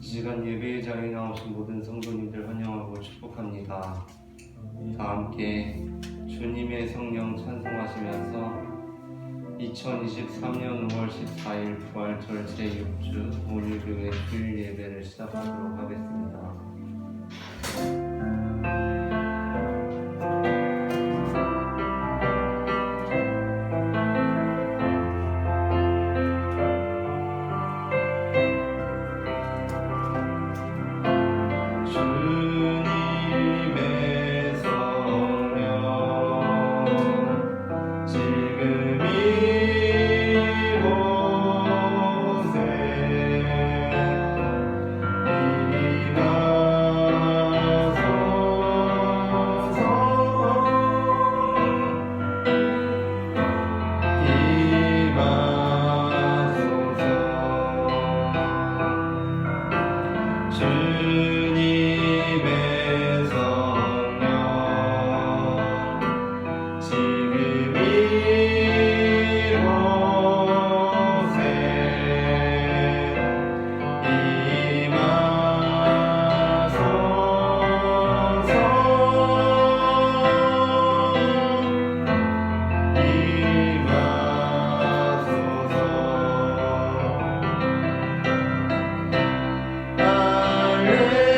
이 시간 예배의장에 나오신 모든 성도님들 환영하고 축복합니다. 다 함께 주님의 성령 찬송하시면서 2023년 5월 14일 부활절 제6주 온유교회 주일 예배를 시작하도록 하겠습니다. 할렐루야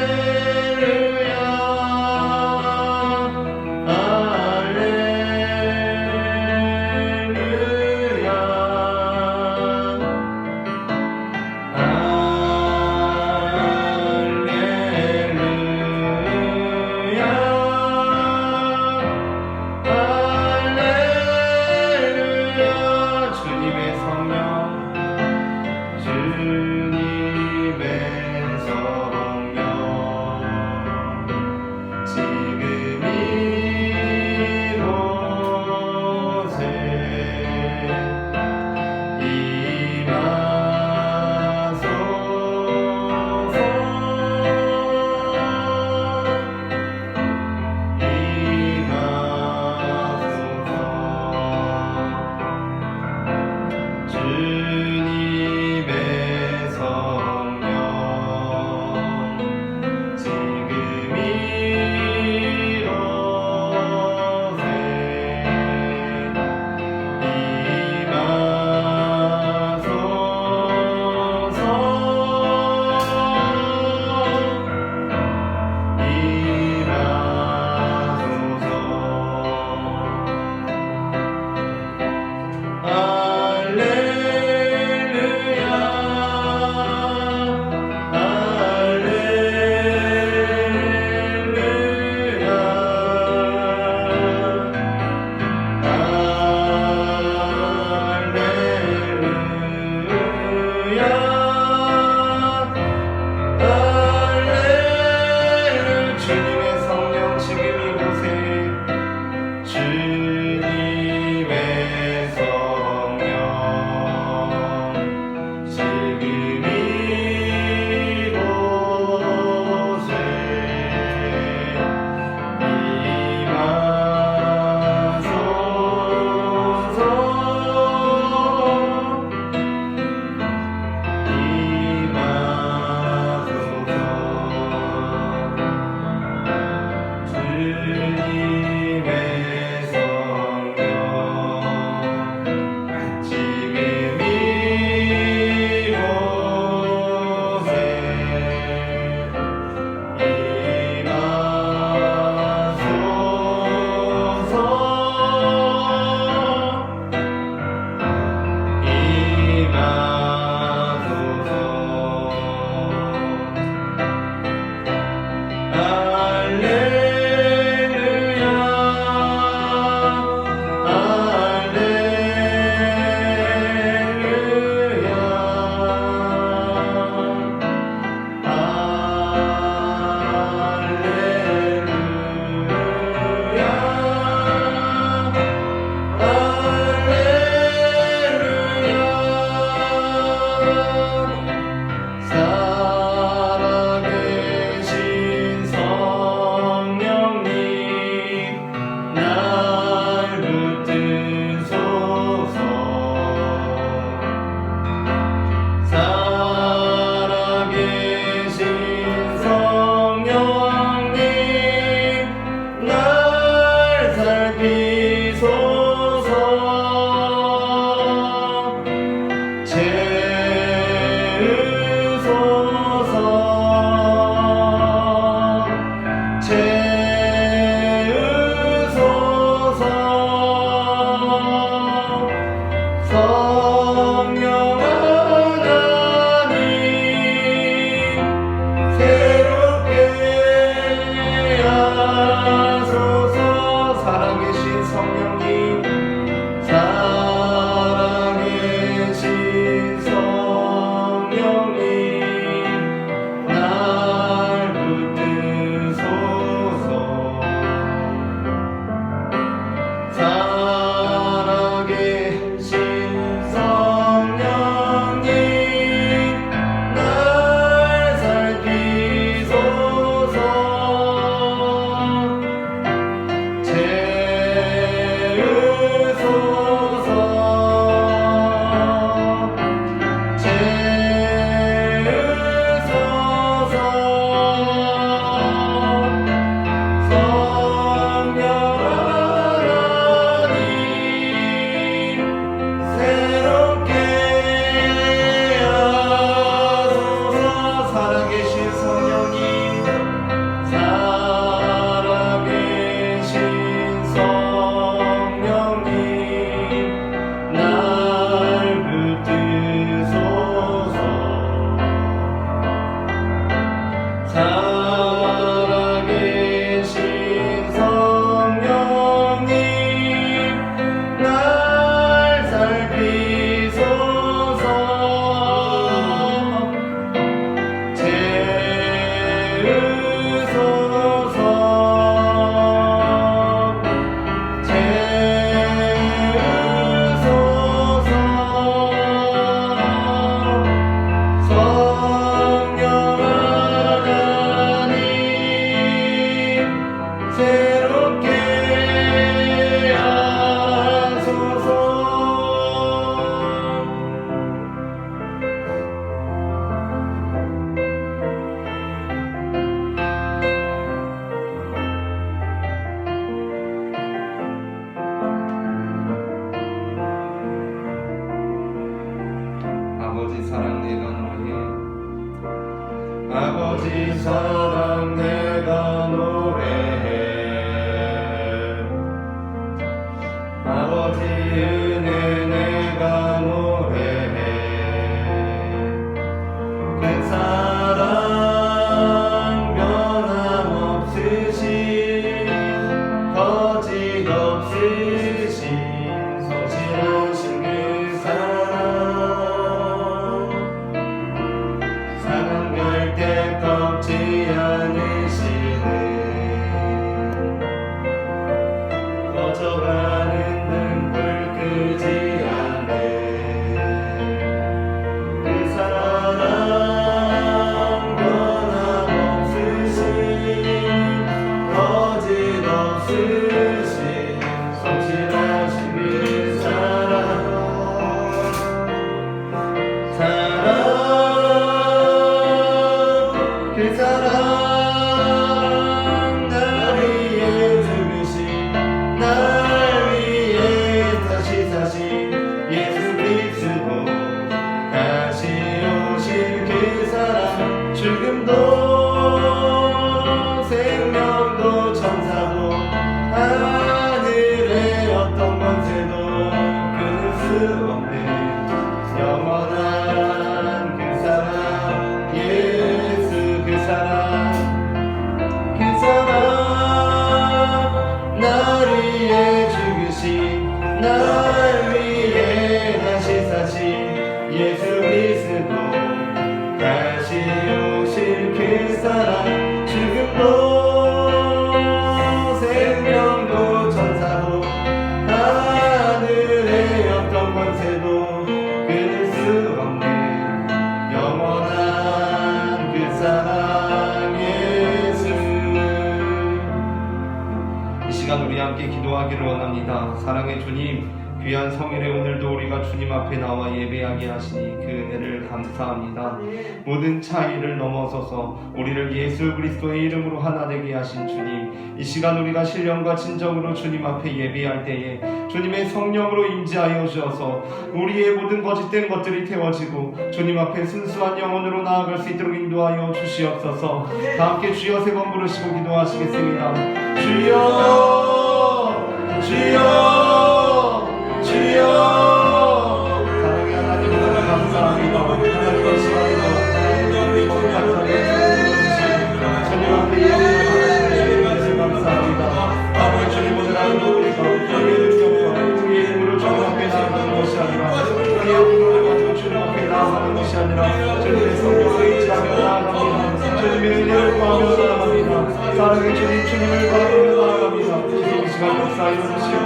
살아계신 성령님 날 살피소서. 채우소서. 채우소서. 성령 하나님 새롭게 하소서. 아버지 사랑 내가 노래해. 아버지 사랑 내가 노래해. 아버지 은혜 내가 노래해. 그 사랑 변함없으신 거짓없으신 성실하신 그 사랑 사랑 절대 꺾지 않으시는 꺼져가는 등불 끄지 않는 그 사랑 변함없으신 거짓없으신 성실하신 그 사랑 그 사랑 날 위해 죽으신 날 위해 다시 사신 예수 그리스도 다시 오실 그 사랑 죽음도 생명도 천사도 하늘의 어떤 권세도 끊을 수 없는 영원한 그 사랑 예수 그 사랑 그 사랑 날 위해 죽으신 날 위해 다시 사신 예수 그리스도 다시 오실 그 사랑 죽음도 생명도 천사도 하늘의 어떤 권세도 끊을 수 없는 영원한 그 사랑 예수. 이 시간 우리 함께 기도하기를 원합니다. 사랑의 주님, 귀한 성일의 오늘도 우리가 주님 앞에 나와 예배하게 하시니 그 은혜를 감사합니다. 모든 차이를 넘어서서 우리를 예수 그리스도의 이름으로 하나 되게 하신 주님, 이 시간 우리가 신령과 진정으로 주님 앞에 예배할 때에 주님의 성령으로 임재하여 주셔서 우리의 모든 거짓된 것들이 태워지고 주님 앞에 순수한 영혼으로 나아갈 수 있도록 인도하여 주시옵소서. 다 함께 주여 세 번 부르시고 기도하시겠습니다. 주여 주여 주여. 사랑의 하나님 감사합니다. 하나님의 시간이다. 주님 앞에 예배하시는 감사합니다. 아버지 주님 오늘 하루 우리가 우리의 능력과 우리의 힘으로 주님 앞에 나아가는 것이 아니라 우리의 힘으로 가지고 주님 앞에 나아가는 것이 아니라 주님의 성령을 의지하며 나아갑니다. 주님의 은혜를 구하며 나아갑니다. 사랑의 주님 주님을 바라보며 나아갑니다. 이 시간 역사하여 주시고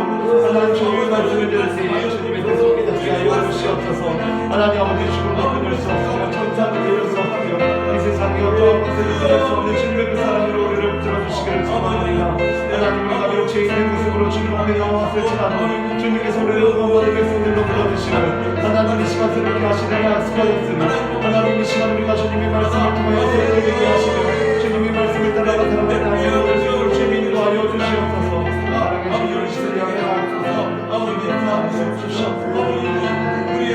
하나님 주님의 말씀을 들을 때 주님의 뜻속에 닿게 하여 주시옵소서. 하나님 아버지 죽음도 끊을 수 없으며 천사도 이룰 수 없으며 이 세상에 어떠한 것에도 이룰 수 없는 주님의 그 사랑으로 우리를 붙들어 주시기를 소망합니다. 하나님 우리가 비록 죄 있는 모습으로 주님 앞에 나왔을지라도 주님께서 우리를 구원받을 백성들로 불러주시고 하나님 이 시간 새롭게 하시려고 약속하였으니 하나님 이 시간 우리가 주님의 말씀을 통하여 새롭게 되게 하시며 주님의 말씀을 따라가 살아가는 하나님의 모습으로 주님 인도하여 주시옵소서. 사랑의 주님을 시대에 향해 나옵소서. 아버지 인도하여 주시옵소서. 우리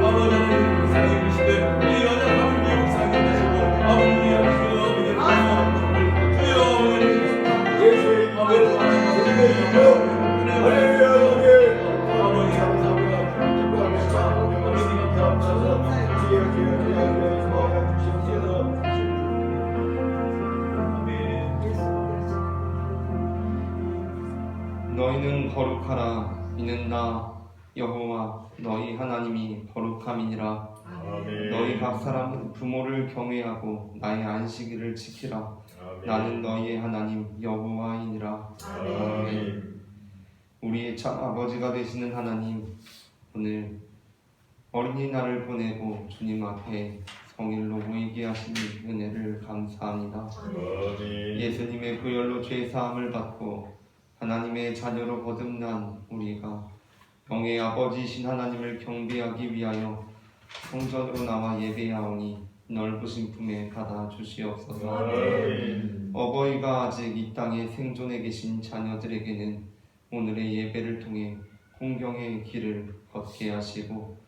아버지 주옵소서. 주여 인도하여 주시옵소서. 너희는 거룩하라. 이는 나 여호와 너희 하나님이 거룩함이니라. 아멘. 너희 각 사람 부모를 경외하고 나의 안식일을 지키라. 아멘. 나는 너희의 하나님 여호와이니라. 아멘. 우리의 참 아버지가 되시는 하나님, 오늘 어린이날을 보내고 주님 앞에 성일로 모이게 하신 은혜를 감사합니다. 아멘. 예수님의 보혈로 죄 사함을 받고 하나님의 자녀로 거듭난 우리가 영의 아버지이신 하나님을 경배하기 위하여 성전으로 나와 예배하오니 넓으신 품에 받아 주시옵소서. 아멘. 어버이가 아직 이 땅에 생존해 계신 자녀들에게는 오늘의 예배를 통해 공경의 길을 걷게 하시고,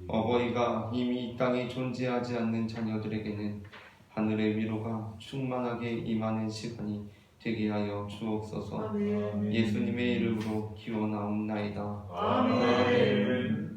어버이가 이미 이 땅에 존재하지 않는 자녀들에게는 하늘의 위로가 충만하게 임하는 시간이 되게 하여 주옵소서. 아멘. 예수님의 이름으로 기원하옵나이다. 아멘.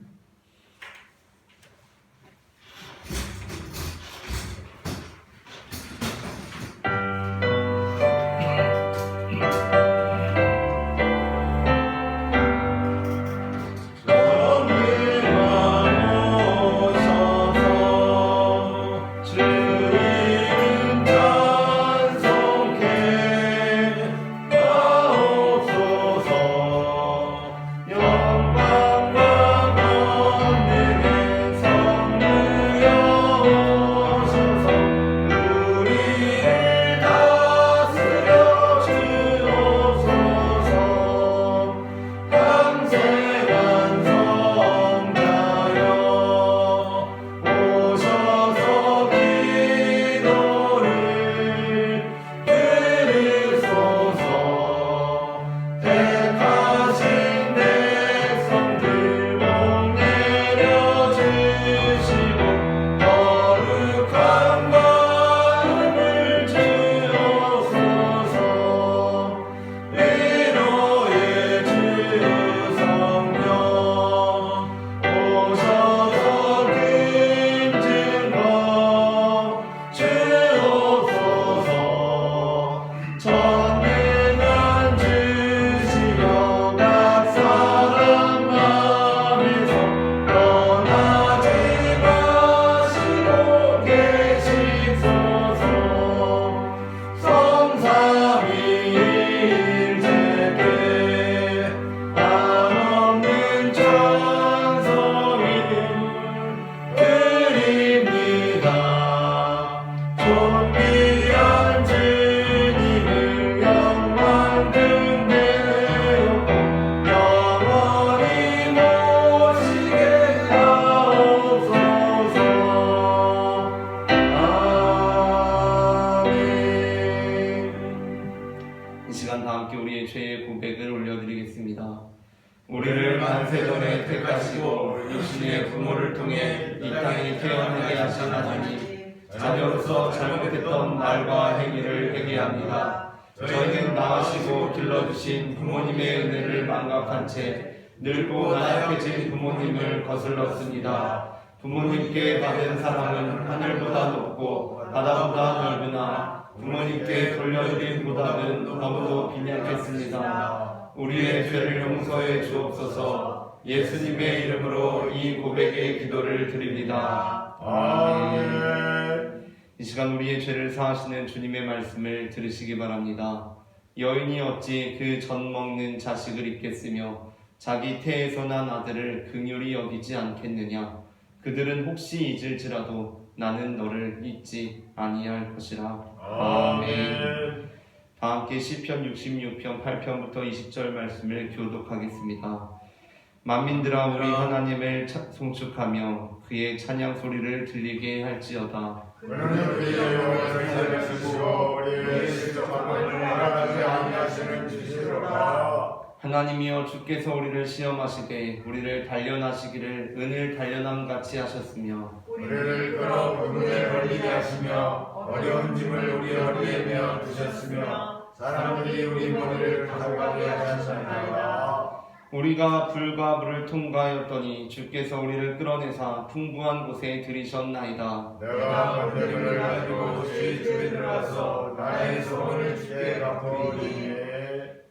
우리를 만세전에 택하시고 육신의 부모를 통해 이 땅에 태어나게 하신 하나님, 자녀로서 잘못했던 말과 행위를 회개합니다. 저희는 낳으시고 길러주신 부모님의 은혜를 망각한 채 늙고 나약해진 부모님을 거슬렀습니다. 부모님께 받은 사랑은 하늘보다 높고 바다보다 넓으나 부모님께 돌려드린 보답은 너무도 빈약했습니다. 우리의 죄를 용서해 주옵소서. 예수님의 이름으로 이 고백의 기도를 드립니다. 아멘. 이 시간 우리의 죄를 사하시는 주님의 말씀을 들으시기 바랍니다. 여인이 어찌 그 젖 먹는 자식을 잊겠으며 자기 태에서 난 아들을 긍휼히 여기지 않겠느냐. 그들은 혹시 잊을지라도 나는 너를 잊지 아니할 것이라. 아멘. 다 함께 시편 66편 8편부터 20절 말씀을 교독하겠습니다. 만민들아 우리 하나님을 송축하며 그의 찬양 소리를 들리게 할지어다. 그는 우리의 영혼을 살려주시고 우리의 실족함을 말하지 아니하시는 주시로다. 하나님이여 주께서 우리를 시험하시되 우리를 단련하시기를 은을 단련함 같이 하셨으며 우리를 끌어 불문에 걸리게 하시며 어려운 짐을 우리 허리에 메어 두셨으며 사람들이 우리 머리를 가져가게 하셨나이다. 우리가 불과 물을 통과하였더니 주께서 우리를 끌어내사 풍부한 곳에 들이셨나이다. 내가 번제물을 가지고 주의 집에 들어가서 나의 소원을 주께 갚으리니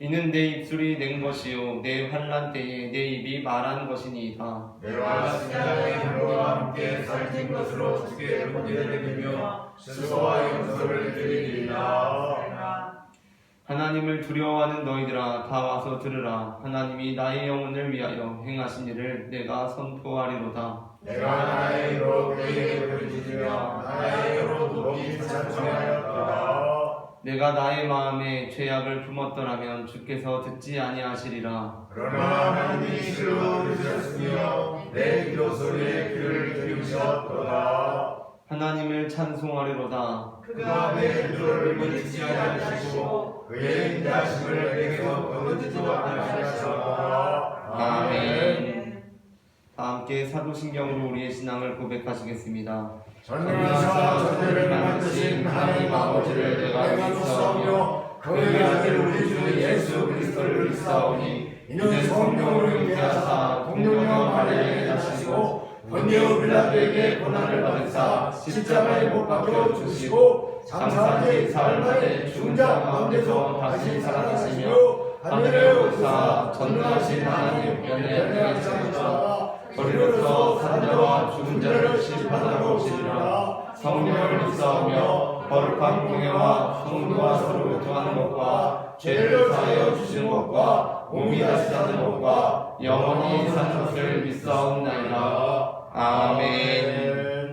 이는 내 입술이 낸 것이요 내 환난 때에 내 입이 말한 것이니이다. 내가 신장의 힘과 함께 살찐 것으로 주께 번제를 드리며 수고와 용서를 드리리라. 하나님을 두려워하는 너희들아 다 와서 들으라. 하나님이 나의 영혼을 위하여 행하신 일을 내가 선포하리로다. 내가 나의 힘으로 그에게 부르짖으며 나의 힘으로 높이 찬송하였도다. 내가 나의 마음에 죄악을 품었더라면 주께서 듣지 아니하시리라. 그러나 하나님이 실로 들으셨으며 내 기도 소리에 귀를 기울이셨도다. 하나님을 찬송하리로다. 그가 내 기도를 멈추지 아니하시고 그의 인자심을 내게서 거두지도 아니하셨도다. 아멘. 다 함께 사도신경으로 우리의 신앙을 고백하시겠습니다. 전능하사 전대를 만드신 하나님 아버지를 내가 믿사오며 그의 아들 우리 주 예수 그리스도를 믿사오니 이는 성령으로 잉태하사 동정녀 마리아에게 나시고 본디오 빌라도에게 고난을 받으사 십자가에 못 박혀 죽으시고 장사한 지 사흘 만에 죽은 자 가운데서 다시 살아나시며 하늘에 오르사 전능하신 하나님 우편에 앉으시니라. 거리로서 사자와 죽은 자를 심판하러 오시리라. 성령을 믿사오며 거룩한 공예와 성도와 서로 교통하는 것과 죄를 사하여 주시는 것과 몸이 다시 사는 것과 영원히 사는 것을 믿사옵나이다. 아멘.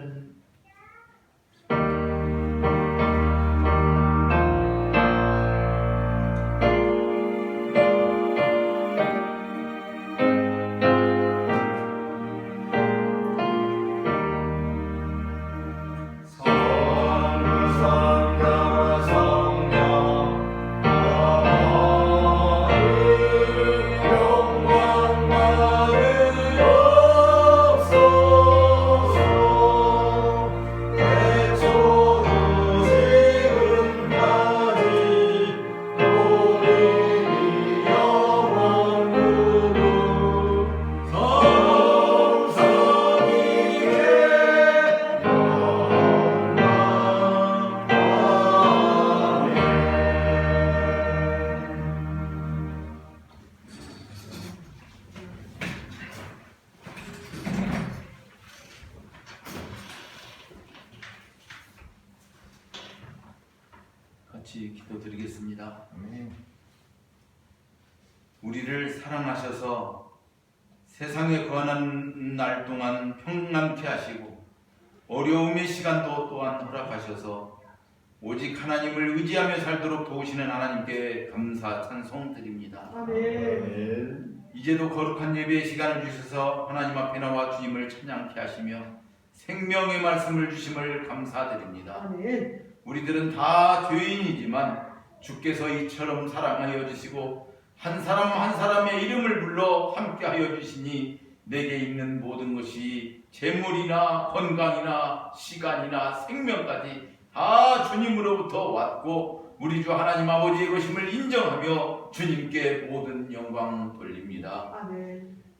같이 기도드리겠습니다. 우리를 사랑하셔서 세상에 거하는 날 동안 평안케 하시고 어려움의 시간도 또한 허락하셔서 오직 하나님을 의지하며 살도록 도우시는 하나님께 감사 찬송 드립니다. 이제도 거룩한 예배의 시간을 주셔서 하나님 앞에 나와 주님을 찬양케 하시며 생명의 말씀을 주심을 감사드립니다. 우리들은 다 죄인이지만 주께서 이처럼 사랑하여 주시고 한 사람 한 사람의 이름을 불러 함께하여 주시니 내게 있는 모든 것이 재물이나 건강이나 시간이나 생명까지 다 주님으로부터 왔고 우리 주 하나님 아버지의 것임을 인정하며 주님께 모든 영광 돌립니다.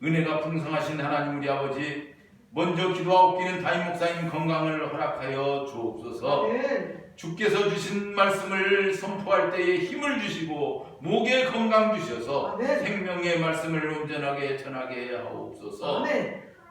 은혜가 풍성하신 하나님 우리 아버지, 먼저 기도하옵기는 담임 목사님 건강을 허락하여 주옵소서. 주께서 주신 말씀을 선포할 때에 힘을 주시고 목에 건강 주셔서 생명의 말씀을 온전하게 전하게 하옵소서.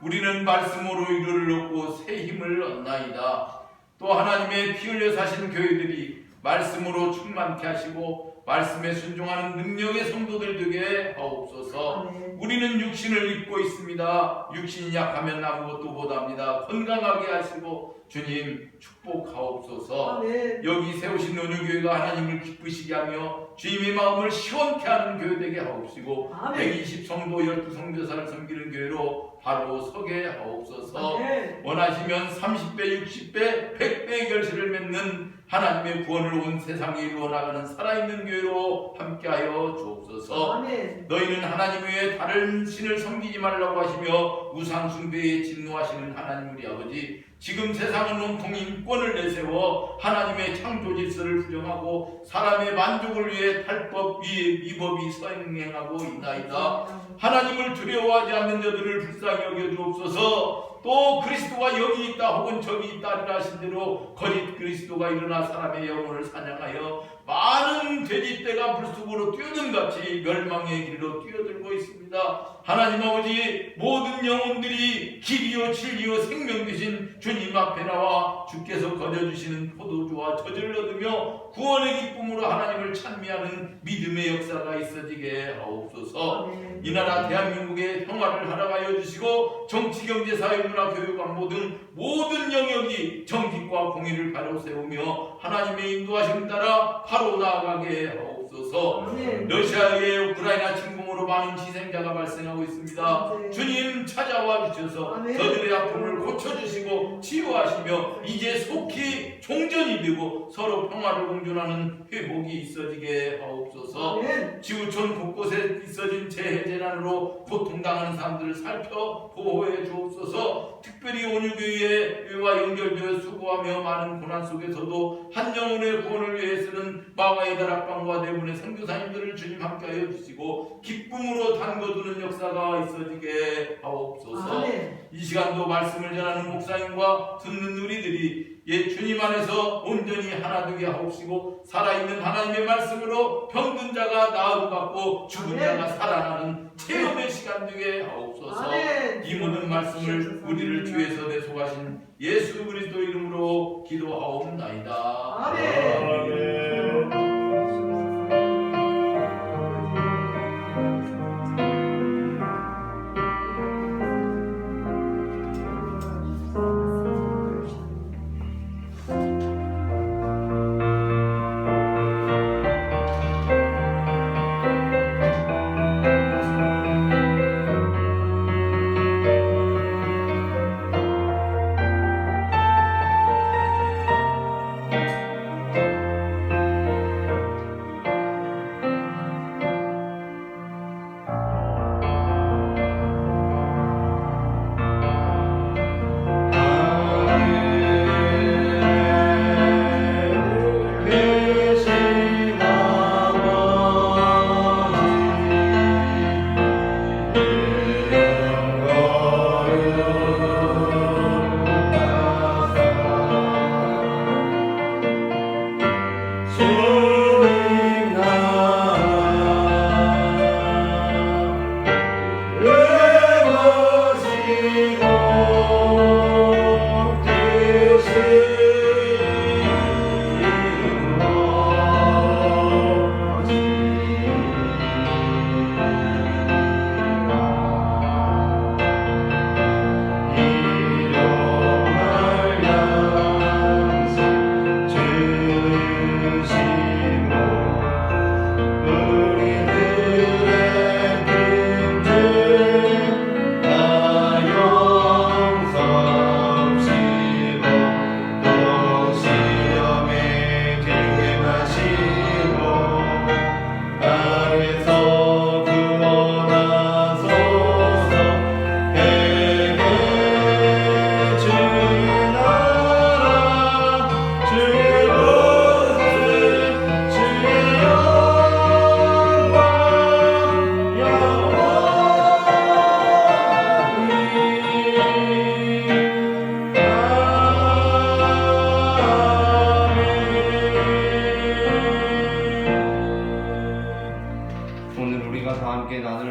우리는 말씀으로 위로를 얻고 새 힘을 얻나이다. 또 하나님의 피 흘려 사신 교회들이 말씀으로 충만케 하시고 말씀에 순종하는 능력의 성도들 되게 하옵소서. 우리는 육신을 입고 있습니다. 육신이 약하면 아무것도 못합니다. 건강하게 하시고 주님 축복하옵소서. 여기 세우신 논유교회가 하나님을 기쁘시게 하며 주님의 마음을 시원케 하는 교회 되게 하옵시고 120성도 12성교사를 섬기는 교회로 바로 서게 하옵소서. 원하시면 30배, 60배, 100배의 결실을 맺는 하나님의 구원을 온 세상에 이루어 나가는 살아있는 교회로 함께하여 주옵소서. 너희는 하나님 외에 다른 신을 섬기지 말라고 하시며 우상 숭배에 진노하시는 하나님 우리 아버지, 지금 세상 세상은 온통 인권을 내세워 하나님의 창조 질서를 부정하고 사람의 만족을 위해 탈법 위법이 선행하고 있나이다. 하나님을 두려워하지 않는 자들을 불쌍히 여겨 주옵소서. 또 그리스도가 여기 있다 혹은 저기 있다 하리라 하신 대로 거짓 그리스도가 일어나 사람의 영혼을 사냥하여 많은 돼지떼가 불쑥으로 뛰어든 같이 멸망의 길로 뛰어들고 있습니다. 하나님 아버지, 모든 영혼들이 길이요 진리요 생명 되신 주님 앞에 나와 주께서 거저주시는 포도주와 젖을 얻으며 구원의 기쁨으로 하나님을 찬미하는 믿음의 역사가 있어지게 하옵소서. 이 나라 대한민국의 평화를 허락하여 주시고 정치, 경제, 사회, 문화, 교육, 안보 등 모든 영역이 정직과 공의를 바로 세우며 하나님의 인도하심 따라 바로 나아가게 하옵소서. 러시아의 우크라이나 침공으로 많은 희생자가 발생하고 있습니다. 주님 찾아와 주셔서 저들의 아픔을 고쳐주시고 치유하시며 이제 속히 종전이 되고 서로 평화를 공존하는 회복이 있어지게 하옵소서. 지구촌 곳곳에 있어진 재해재난으로 고통당하는 사람들을 살펴 보호해 주옵소서. 특별히 온유교회와 연결되어 수고하며 많은 고난 속에서도 한 영혼의 구원을 위해서는 마가의 다락방과 네 분의 선교사님들을 주님 함께하여 주시고 기쁨으로 담궈두는 역사가 있어지게 하옵소서. 이 시간도 말씀을 전하는 목사님과 듣는 우리들이 주님 안에서 온전히 하나 되게 하옵시고 살아있는 하나님의 말씀으로 병든 자가 나음 받고 죽은 자가 살아나는 체험의 시간 되게 하옵소서. 이 모든 말씀을 우리를 주에서 대속하신 예수 그리스도 이름으로 기도하옵나이다. 아멘.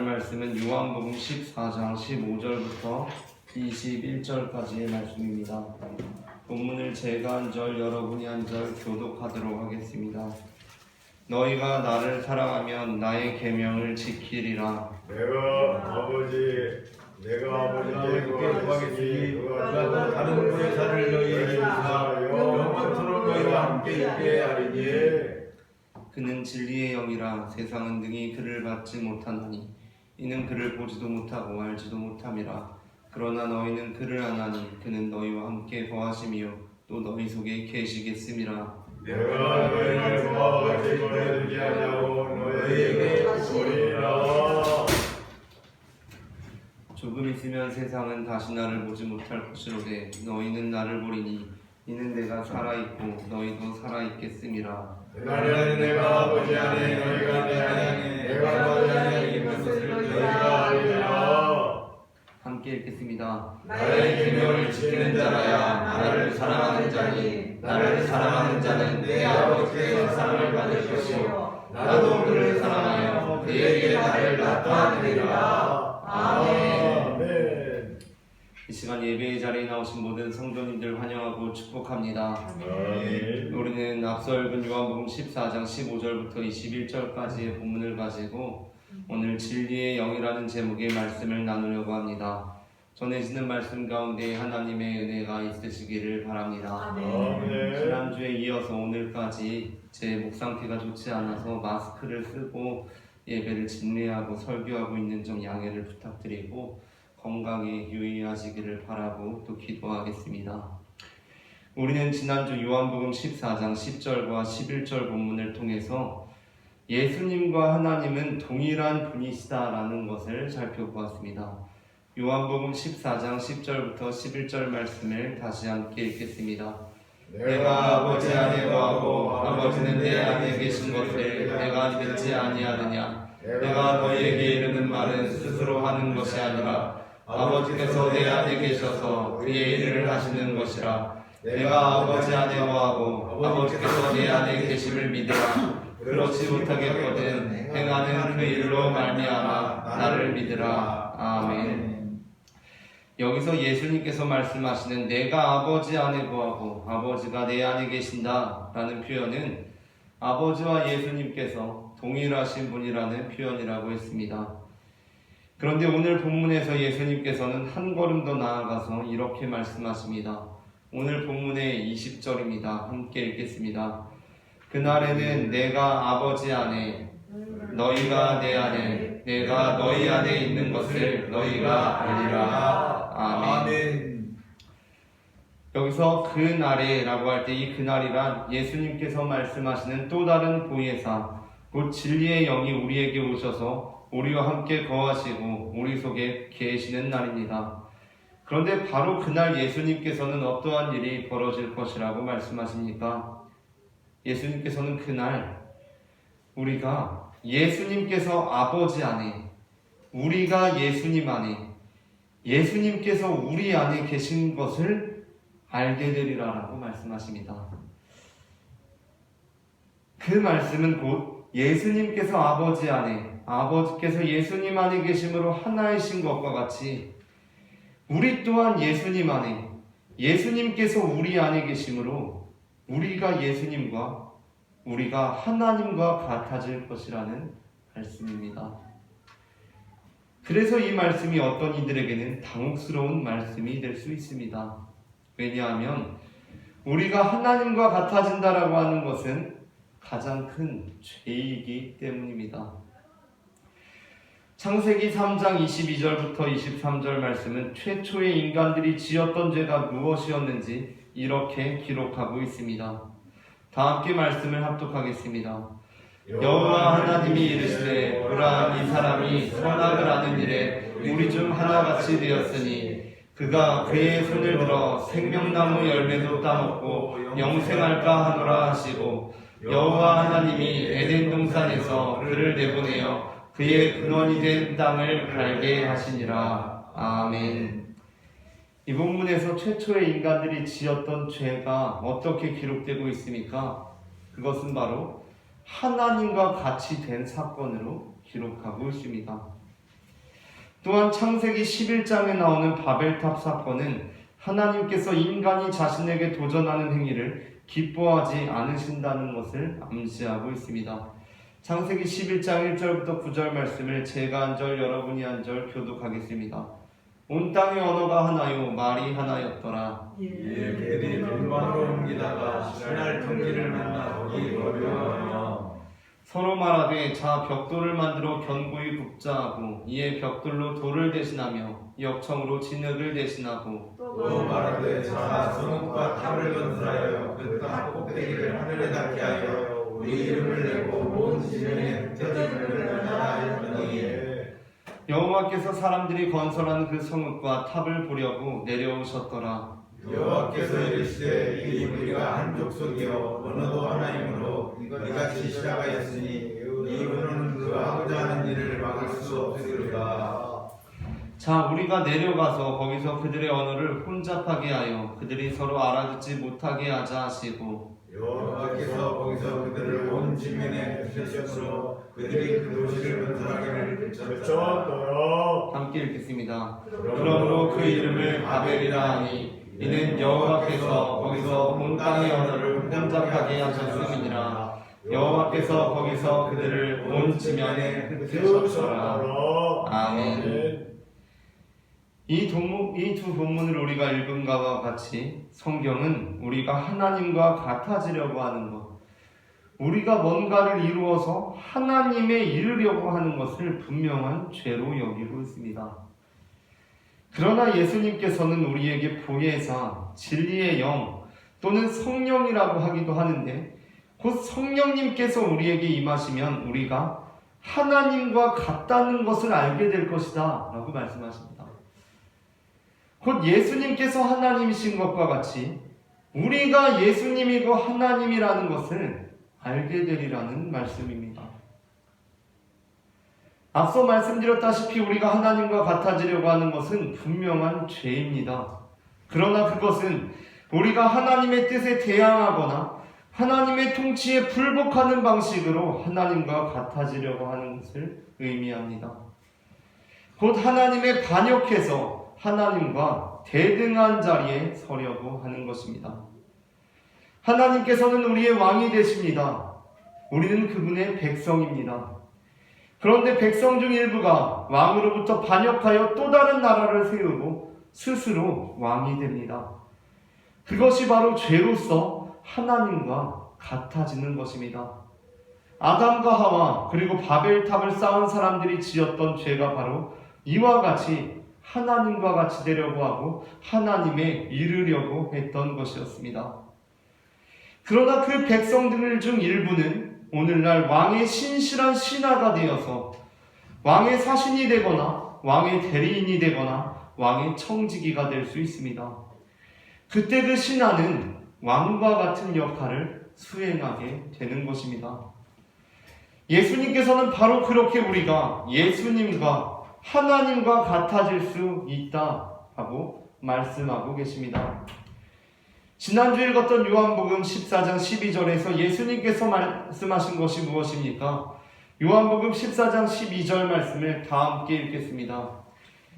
말씀은 요한복음 14장 15절부터 21절까지의 말씀입니다. 본문을 제가 한 절 여러분이 한 절 교독하도록 하겠습니다. 너희가 나를 사랑하면 나의 계명을 지키리라. 내가 아버지께 구하겠으니 그가 다른 보혜사를 너희에게 주사 영원토록 너희와 함께 있게 하리니 그는 진리의 영이라 세상은 능히 그를 받지 못하나니 이는 그를 보지도 못하고 알지도 못함이라. 그러나 너희는 그를 아나니 그는 너희와 함께 거하심이요 또 너희 속에 계시겠음이라. 내가 너희를 모아 같이 보내주지 아니하고 너희에게 오리라. 조금 있으면 세상은 다시 나를 보지 못할 것이로되 너희는 나를 보리니 이는 내가 살아있고 너희도 살아있겠음이라. 그날에는 내가 아버지 안에 너희가 내 안에 내가 아버지 안에 있는 것을 너희가 알리라. 함께 읽겠습니다. 나의 계명을 지키는 자라야 나를 사랑하는 자니 나를 사랑하는 자는 내 아버지의 사랑을 받을 것이요 나도 그를 사랑하여 그에게 나를 나타내리라. 아멘. 이 시간 예배의 자리에 나오신 모든 성도님들 환영하고 축복합니다. 우리는 앞서 읽은 요한복음 14장 15절부터 21절까지의 본문을 가지고 오늘 진리의 영이라는 제목의 말씀을 나누려고 합니다. 전해지는 말씀 가운데 하나님의 은혜가 있으시기를 바랍니다. 지난주에 이어서 오늘까지 제 목 상태가 좋지 않아서 마스크를 쓰고 예배를 진행하고 설교하고 있는 점 양해를 부탁드리고 건강에 유의하시기를 바라고 또 기도하겠습니다. 우리는 지난주 요한복음 14장 10절과 11절 본문을 통해서 예수님과 하나님은 동일한 분이시다라는 것을 살펴보았습니다. 요한복음 14장 10절부터 11절 말씀을 다시 함께 읽겠습니다. 내가 아버지 안에 거하고 아버지는 내 안에 계신 것을 내가 믿지 아니하느냐? 내가 너희에게 이르는 말은 스스로 하는 것이 아니라 아버지께서 내 안에 계셔서 그의 일을 하시는 것이라. 내가 아버지 안에 거하고 아버지께서 내 안에 계심을 믿으라. 그렇지 못하겠거든 행하는 그 일로 말미암아 나를 믿으라. 아멘. 여기서 예수님께서 말씀하시는 내가 아버지 안에 거하고 아버지가 내 안에 계신다 라는 표현은 아버지와 예수님께서 동일하신 분이라는 표현이라고 했습니다. 그런데 오늘 본문에서 예수님께서는 한 걸음 더 나아가서 이렇게 말씀하십니다. 오늘 본문의 20절입니다. 함께 읽겠습니다. 그날에는 내가 아버지 안에 너희가 내 안에 내가 너희 안에 있는 것을 너희가 알리라. 아멘. 여기서 그날에 라고 할 때 이 그날이란 예수님께서 말씀하시는 또 다른 보혜사 곧 진리의 영이 우리에게 오셔서 우리와 함께 거하시고 우리 속에 계시는 날입니다. 그런데 바로 그날 예수님께서는 어떠한 일이 벌어질 것이라고 말씀하십니까? 예수님께서는 그날 우리가 예수님께서 아버지 안에 우리가 예수님 안에 예수님께서 우리 안에 계신 것을 알게 되리라 라고 말씀하십니다. 그 말씀은 곧 예수님께서 아버지 안에 아버지께서 예수님 안에 계심으로 하나이신 것과 같이 우리 또한 예수님 안에 예수님께서 우리 안에 계심으로 우리가 예수님과 우리가 하나님과 같아질 것이라는 말씀입니다. 그래서 이 말씀이 어떤 이들에게는 당혹스러운 말씀이 될 수 있습니다. 왜냐하면 우리가 하나님과 같아진다라고 하는 것은 가장 큰 죄이기 때문입니다. 창세기 3장 22절부터 23절 말씀은 최초의 인간들이 지었던 죄가 무엇이었는지 이렇게 기록하고 있습니다. 다 함께 말씀을 합독하겠습니다. 여호와 하나님이 이르시되 보라 이 사람이 선악을 아는 일에 우리 중 하나같이 되었으니 그가 그의 손을 들어 생명나무 열매도 따먹고 영생할까 하노라 하시고 여호와 하나님이 에덴 동산에서 그를 내보내어 그의 근원이 된 땅을 갈게 하시니라. 아멘. 이 본문에서 최초의 인간들이 지었던 죄가 어떻게 기록되고 있습니까? 그것은 바로 하나님과 같이 된 사건으로 기록하고 있습니다. 또한 창세기 11장에 나오는 바벨탑 사건은 하나님께서 인간이 자신에게 도전하는 행위를 기뻐하지 않으신다는 것을 암시하고 있습니다. 창세기 11장 1절부터 9절 말씀을 제가 한 절 여러분이 한 절 교독하겠습니다. 온 땅의 언어가 하나요 말이 하나였더라. 그들이 동방으로 옮기다가 신할 통기를 만나 거기 거류하며 서로 말하되 자 벽돌을 만들어 견고히 굽자하고 이에 벽돌로 돌을 대신하며 역청으로 진흙을 대신하고 또 말하되 자 성읍과 탑을 건설하여 그 탑 꼭대기를 하늘에 닿게 하여 우리 이름을 내고 온 지면에 흩어짐을 하라 하였더니 여호와께서 사람들이 건설한 그 성읍과 탑을 보려고 내려오셨더라. 여호와께서 이르시되 이 무리가 한 족속이요 언어도 하나이므로 이같이 시작하였으니 이분은 그가 하고자 하는 일을 막을 수 없으리로다. 자, 우리가 내려가서 거기서 그들의 언어를 혼잡하게 하여 그들이 서로 알아듣지 못하게 하자 하시고, 여호와께서 거기서 그들을 온 지면에 부셨으므로 그들이 그 도시를 건설하기를 펼쳤더라. 함께 읽겠습니다. 그러므로 그 이름을 바벨이라 하니 이는 여호와께서 거기서 온 땅의 언어를 혼잡하게 하셨음이니라. 여호와께서 거기서 그들을 온 지면에 흩으셨더라. 아멘. 이 두 본문을 우리가 읽은 것과 같이 성경은 우리가 하나님과 같아지려고 하는 것, 우리가 뭔가를 이루어서 하나님에 이르려고 하는 것을 분명한 죄로 여기고 있습니다. 그러나 예수님께서는 우리에게 보혜사, 진리의 영 또는 성령이라고 하기도 하는데, 곧 성령님께서 우리에게 임하시면 우리가 하나님과 같다는 것을 알게 될 것이다 라고 말씀하십니다. 곧 예수님께서 하나님이신 것과 같이 우리가 예수님이고 하나님이라는 것을 알게 되리라는 말씀입니다. 앞서 말씀드렸다시피 우리가 하나님과 같아지려고 하는 것은 분명한 죄입니다. 그러나 그것은 우리가 하나님의 뜻에 대항하거나 하나님의 통치에 불복하는 방식으로 하나님과 같아지려고 하는 것을 의미합니다. 곧 하나님에 반역해서 하나님과 대등한 자리에 서려고 하는 것입니다. 하나님께서는 우리의 왕이 되십니다. 우리는 그분의 백성입니다. 그런데 백성 중 일부가 왕으로부터 반역하여 또 다른 나라를 세우고 스스로 왕이 됩니다. 그것이 바로 죄로서 하나님과 같아지는 것입니다. 아담과 하와 그리고 바벨탑을 쌓은 사람들이 지었던 죄가 바로 이와 같이 하나님과 같이 되려고 하고 하나님에 이르려고 했던 것이었습니다. 그러나 그 백성들 중 일부는 오늘날 왕의 신실한 신하가 되어서 왕의 사신이 되거나 왕의 대리인이 되거나 왕의 청지기가 될 수 있습니다. 그때 그 신하는 왕과 같은 역할을 수행하게 되는 것입니다. 예수님께서는 바로 그렇게 우리가 예수님과 하나님과 같아질 수 있다라고 말씀하고 계십니다. 지난주 읽었던 요한복음 14장 12절에서 예수님께서 말씀하신 것이 무엇입니까? 요한복음 14장 12절 말씀을 다 함께 읽겠습니다.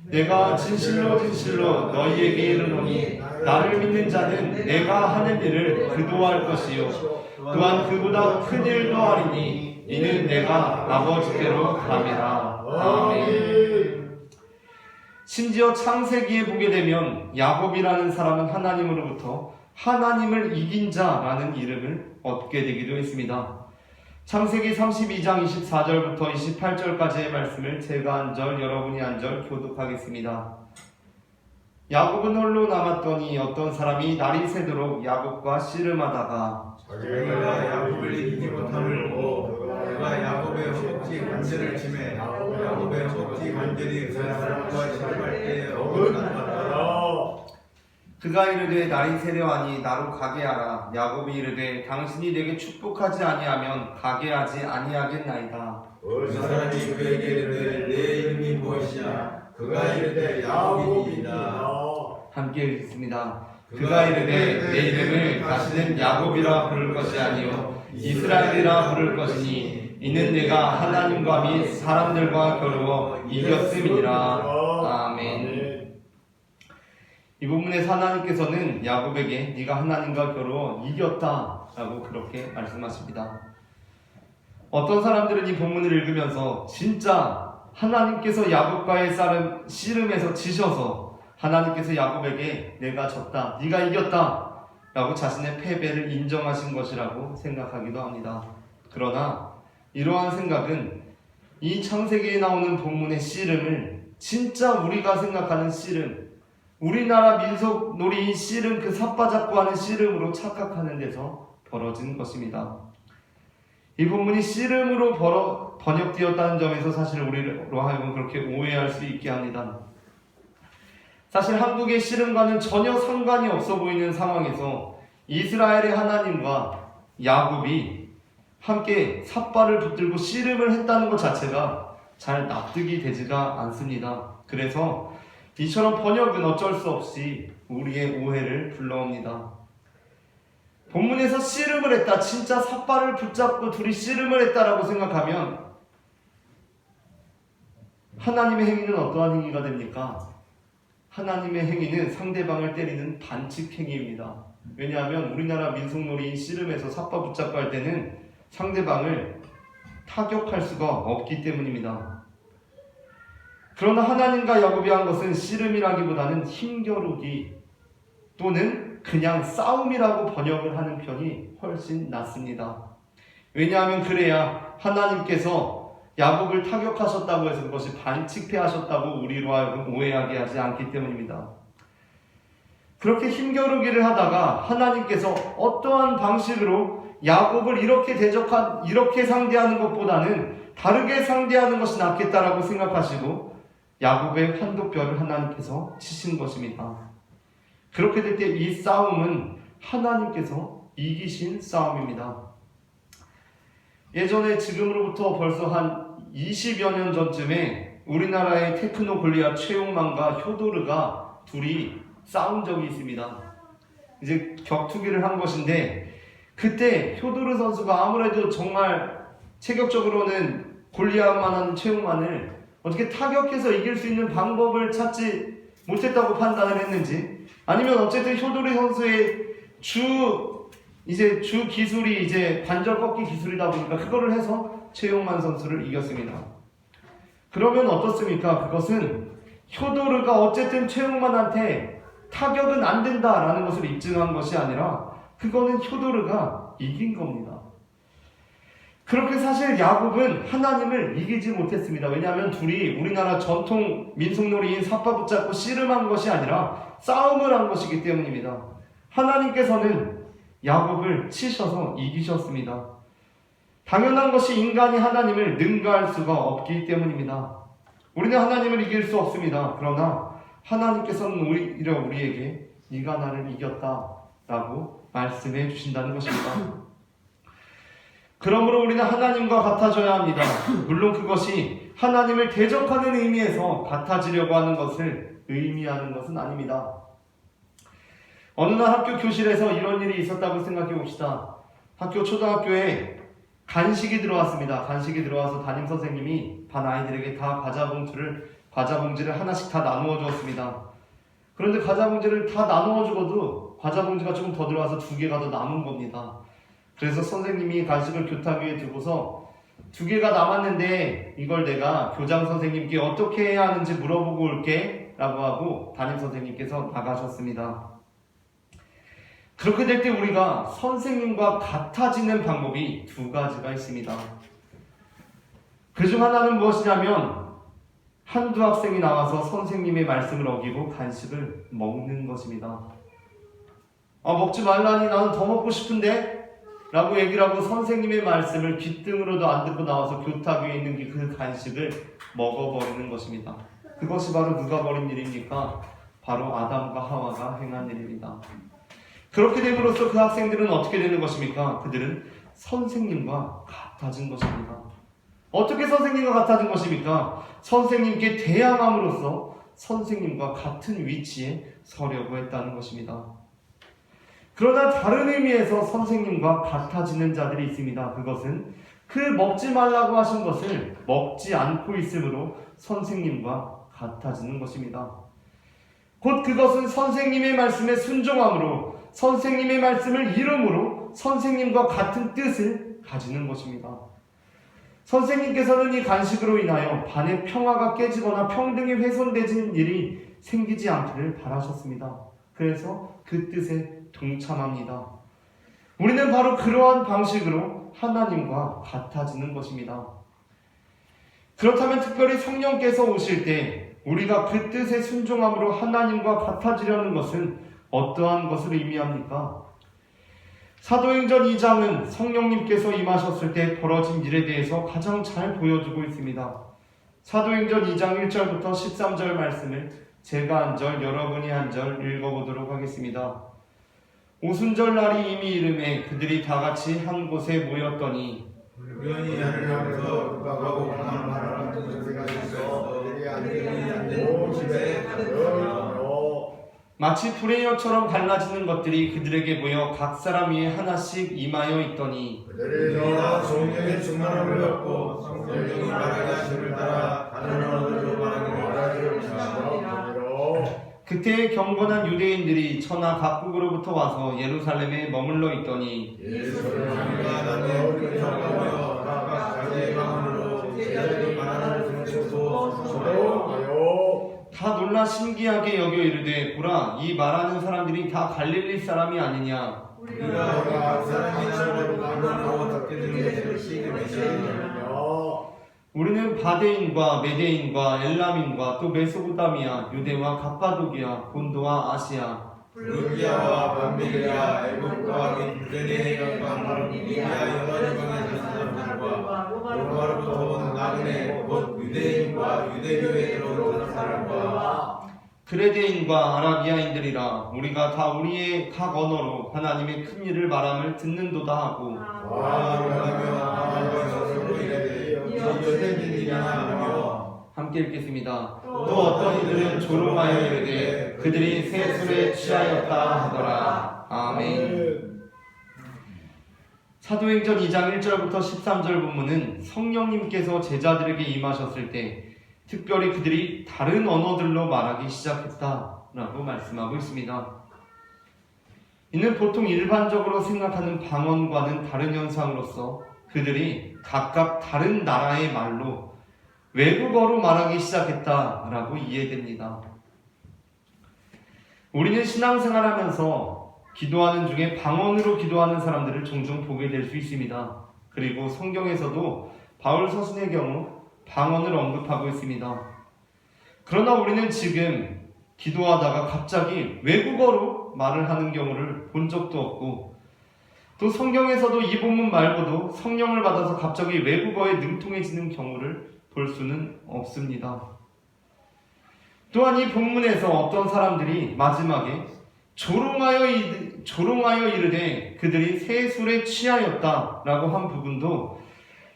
내가 진실로 진실로 너희에게 이르노니 나를 믿는 자는 내가 하는 일을 그도 할 것이요 또한 그보다 큰 일도 하리니 이는 내가 아버지께로 감이라. 아멘. 심지어 창세기에 보게 되면 야곱이라는 사람은 하나님으로부터 하나님을 이긴 자라는 이름을 얻게 되기도 했습니다. 창세기 32장 24절부터 28절까지의 말씀을 제가 한 절, 여러분이 한 절 교독하겠습니다. 야곱은 홀로 남았더니 어떤 사람이 날이 새도록 야곱과 씨름하다가 자기가 야곱을 이기지 못함을 보고 그가 야곱의 허벅지 관절을 치매 야곱의 허벅지 관절이 그 사람과 씨름할 때에 어긋났더라. 그가 이르되 날이 새려하니 나로 가게 하라. 야곱이 이르되 당신이 내게 축복하지 아니하면 가게 하지 아니하겠나이다. 그 사람이 그에게 이르되 내 이름이 무엇이냐? 그가 이르되 야곱이니이다. 함께 읽겠습니다. 그가 이르되 내 이름을 다시는 야곱이라 부를 것이 아니요 이스라엘이라 부를 것이니 이는 내가 하나님과 및 사람들과 겨루어 이겼음이니라. 아멘. 이 부분에서 하나님께서는 야곱에게 네가 하나님과 겨루어 이겼다라고 그렇게 말씀하십니다. 어떤 사람들은 이 본문을 읽으면서 진짜 하나님께서 야곱과의 씨름에서 지셔서 하나님께서 야곱에게 내가 졌다, 네가 이겼다 라고 자신의 패배를 인정하신 것이라고 생각하기도 합니다. 그러나 이러한 생각은 이 창세기에 나오는 본문의 씨름을 진짜 우리가 생각하는 씨름, 우리나라 민속놀이 씨름, 그 삿바잡고 하는 씨름으로 착각하는 데서 벌어진 것입니다. 이 본문이 씨름으로 번역되었다는 점에서 사실 우리로 하여금 그렇게 오해할 수 있게 합니다. 사실 한국의 씨름과는 전혀 상관이 없어 보이는 상황에서 이스라엘의 하나님과 야곱이 함께 삿발을 붙들고 씨름을 했다는 것 자체가 잘 납득이 되지가 않습니다. 그래서 이처럼 번역은 어쩔 수 없이 우리의 오해를 불러옵니다. 본문에서 씨름을 했다, 진짜 삿발을 붙잡고 둘이 씨름을 했다라고 생각하면 하나님의 행위는 어떠한 행위가 됩니까? 하나님의 행위는 상대방을 때리는 반칙 행위입니다. 왜냐하면 우리나라 민속놀이인 씨름에서 삿발 붙잡고 할 때는 상대방을 타격할 수가 없기 때문입니다. 그러나 하나님과 야곱이 한 것은 씨름이라기보다는 힘겨루기 또는 그냥 싸움이라고 번역을 하는 편이 훨씬 낫습니다. 왜냐하면 그래야 하나님께서 야곱을 타격하셨다고 해서 그것이 반칙패하셨다고 우리로 하여금 오해하게 하지 않기 때문입니다. 그렇게 힘겨루기를 하다가 하나님께서 어떠한 방식으로 야곱을 이렇게 상대하는 것보다는 다르게 상대하는 것이 낫겠다라고 생각하시고 야곱의 환도뼈를 하나님께서 치신 것입니다. 그렇게 될 때 이 싸움은 하나님께서 이기신 싸움입니다. 예전에 지금으로부터 벌써 한 20여 년 전쯤에 우리나라의 테크노 골리앗 최용만과 효도르가 둘이 싸운 적이 있습니다. 이제 격투기를 한 것인데 그때 효도르 선수가 아무래도 정말 체격적으로는 골리앗만한 최용만을 어떻게 타격해서 이길 수 있는 방법을 찾지 못했다고 판단을 했는지 아니면 어쨌든 효도르 선수의 주 기술이 이제 관절 꺾기 기술이다 보니까 그거를 해서 최용만 선수를 이겼습니다. 그러면 어떻습니까? 그것은 효도르가 어쨌든 최용만한테 타격은 안 된다라는 것을 입증한 것이 아니라 그거는 효도르가 이긴 겁니다. 그렇게 사실 야곱은 하나님을 이기지 못했습니다. 왜냐하면 둘이 우리나라 전통 민속놀이인 삿발 붙잡고 씨름한 것이 아니라 싸움을 한 것이기 때문입니다. 하나님께서는 야곱을 치셔서 이기셨습니다. 당연한 것이 인간이 하나님을 능가할 수가 없기 때문입니다. 우리는 하나님을 이길 수 없습니다. 그러나 하나님께서는 오히려 우리에게 네가 나를 이겼다라고 말씀해 주신다는 것입니다. 그러므로 우리는 하나님과 같아져야 합니다. 물론 그것이 하나님을 대적하는 의미에서 같아지려고 하는 것을 의미하는 것은 아닙니다. 어느 날 학교 교실에서 이런 일이 있었다고 생각해 봅시다. 초등학교에 간식이 들어왔습니다. 간식이 들어와서 담임 선생님이 반 아이들에게 다 과자 봉지를 하나씩 다 나누어 주었습니다. 그런데 과자 봉지를 다 나누어 주고도 과자 봉지가 조금 더 들어와서 2개가 더 남은 겁니다. 그래서 선생님이 간식을 교탁 위에 두고서 2개가 남았는데 이걸 내가 교장 선생님께 어떻게 해야 하는지 물어보고 올게 라고 하고 담임 선생님께서 나가셨습니다. 그렇게 될 때 우리가 선생님과 같아지는 방법이 2가지가 있습니다. 그중 하나는 무엇이냐면 한두 학생이 나와서 선생님의 말씀을 어기고 간식을 먹는 것입니다. 먹지 말라니 나는 더 먹고 싶은데? 라고 얘기를 하고 선생님의 말씀을 귓등으로도 안 듣고 나와서 교탁 위에 있는 그 간식을 먹어버리는 것입니다. 그것이 바로 누가 벌인 일입니까? 바로 아담과 하와가 행한 일입니다. 그렇게 됨으로써 그 학생들은 어떻게 되는 것입니까? 그들은 선생님과 같아진 것입니다. 어떻게 선생님과 같아진 것입니까? 선생님께 대항함으로써 선생님과 같은 위치에 서려고 했다는 것입니다. 그러나 다른 의미에서 선생님과 같아지는 자들이 있습니다. 그것은 그 먹지 말라고 하신 것을 먹지 않고 있으므로 선생님과 같아지는 것입니다. 곧 그것은 선생님의 말씀에 순종함으로 선생님의 말씀을 이름으로 선생님과 같은 뜻을 가지는 것입니다. 선생님께서는 이 간식으로 인하여 반의 평화가 깨지거나 평등이 훼손되는 일이 생기지 않기를 바라셨습니다. 그래서 그 뜻에 동참합니다. 우리는 바로 그러한 방식으로 하나님과 같아지는 것입니다. 그렇다면 특별히 성령께서 오실 때 우리가 그 뜻에 순종함으로 하나님과 같아지려는 것은 어떠한 것을 의미합니까? 사도행전 2장은 성령님께서 임하셨을 때 벌어진 일에 대해서 가장 잘 보여주고 있습니다. 사도행전 2장 1절부터 13절 말씀을 제가 한 절, 여러분이 한 절 읽어보도록 하겠습니다. 오순절 날이 이미 이름에 그들이 다 같이 한 곳에 모였더니 우연히 하늘 향해서 누가하고 강한 말하는 소리가 있어 그들이 앉은 집에 가득하며 마치 프레이어처럼 갈라지는 것들이 그들에게 모여 각 사람 위에 하나씩 임하여 있더니 그들이 다 성령의 충만함을 받고 성령이 말하게 하심을 따라 다른 언어들로 말하기를 시작하더라. 그때 경건한 유대인들이 천하 각국으로부터 와서 예루살렘에 머물러 있더니 예수를 장가하며 우리처럼 각각 자기의 방언으로 제자들이 말하는 소리로 소리하여 다 놀라 신기하게 여겨 이르되 보라 이 말하는 사람들이 다 갈릴리 사람이 아니냐. 우리가 각 사람이 저를 방언으로 듣게 되는 것을 시기면서 우리는 바데인과 메데인과 엘람인과 또 메소포타미아, 유대와 갑바도기아, 본도와 아시아, 루기아와 밤밀리아, 애국과 미드레네 영광과 미디아 여러 지방에서 사는 사람들과 로마로부터 온 나그네 곧 유대인과 유대교에 들어온 사람과 그레데인과 아라비아인들이라 우리가 다 우리의 각 언어로 하나님의 큰 일을 말함을 듣는도다 하고 와하며 하나님과 서로 이르되 유대인이냐 하며 함께 읽겠습니다. 또 어떤 이들은 조롱하여 이르되 그들이 새 술에 취하였다 하더라. 아멘. 사도행전 2장 1절부터 13절 본문은 성령님께서 제자들에게 임하셨을 때 특별히 그들이 다른 언어들로 말하기 시작했다라고 말씀하고 있습니다. 이는 보통 일반적으로 생각하는 방언과는 다른 현상으로서 그들이 각각 다른 나라의 말로 외국어로 말하기 시작했다라고 이해됩니다. 우리는 신앙생활하면서 기도하는 중에 방언으로 기도하는 사람들을 종종 보게 될 수 있습니다. 그리고 성경에서도 바울 서신의 경우 방언을 언급하고 있습니다. 그러나 우리는 지금 기도하다가 갑자기 외국어로 말을 하는 경우를 본 적도 없고 또 성경에서도 이 본문 말고도 성령을 받아서 갑자기 외국어에 능통해지는 경우를 볼 수는 없습니다. 또한 이 본문에서 어떤 사람들이 마지막에 조롱하여 이르되 그들이 새 술에 취하였다라고 한 부분도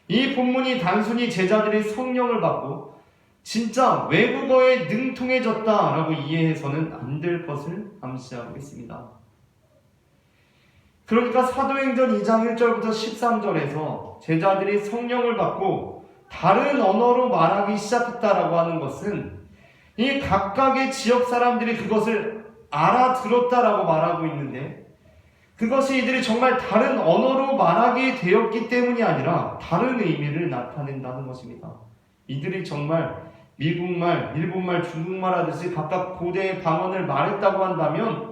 이 본문이 단순히 제자들이 성령을 받고 진짜 외국어에 능통해졌다라고 이해해서는 안 될 것을 암시하고 있습니다. 그러니까 사도행전 2장 1절부터 13절에서 제자들이 성령을 받고 다른 언어로 말하기 시작했다라고 하는 것은 이 각각의 지역 사람들이 그것을 알아들었다라고 말하고 있는데 그것이 이들이 정말 다른 언어로 말하게 되었기 때문이 아니라 다른 의미를 나타낸다는 것입니다. 이들이 정말 미국말, 일본말, 중국말 하듯이 각각 고대의 방언을 말했다고 한다면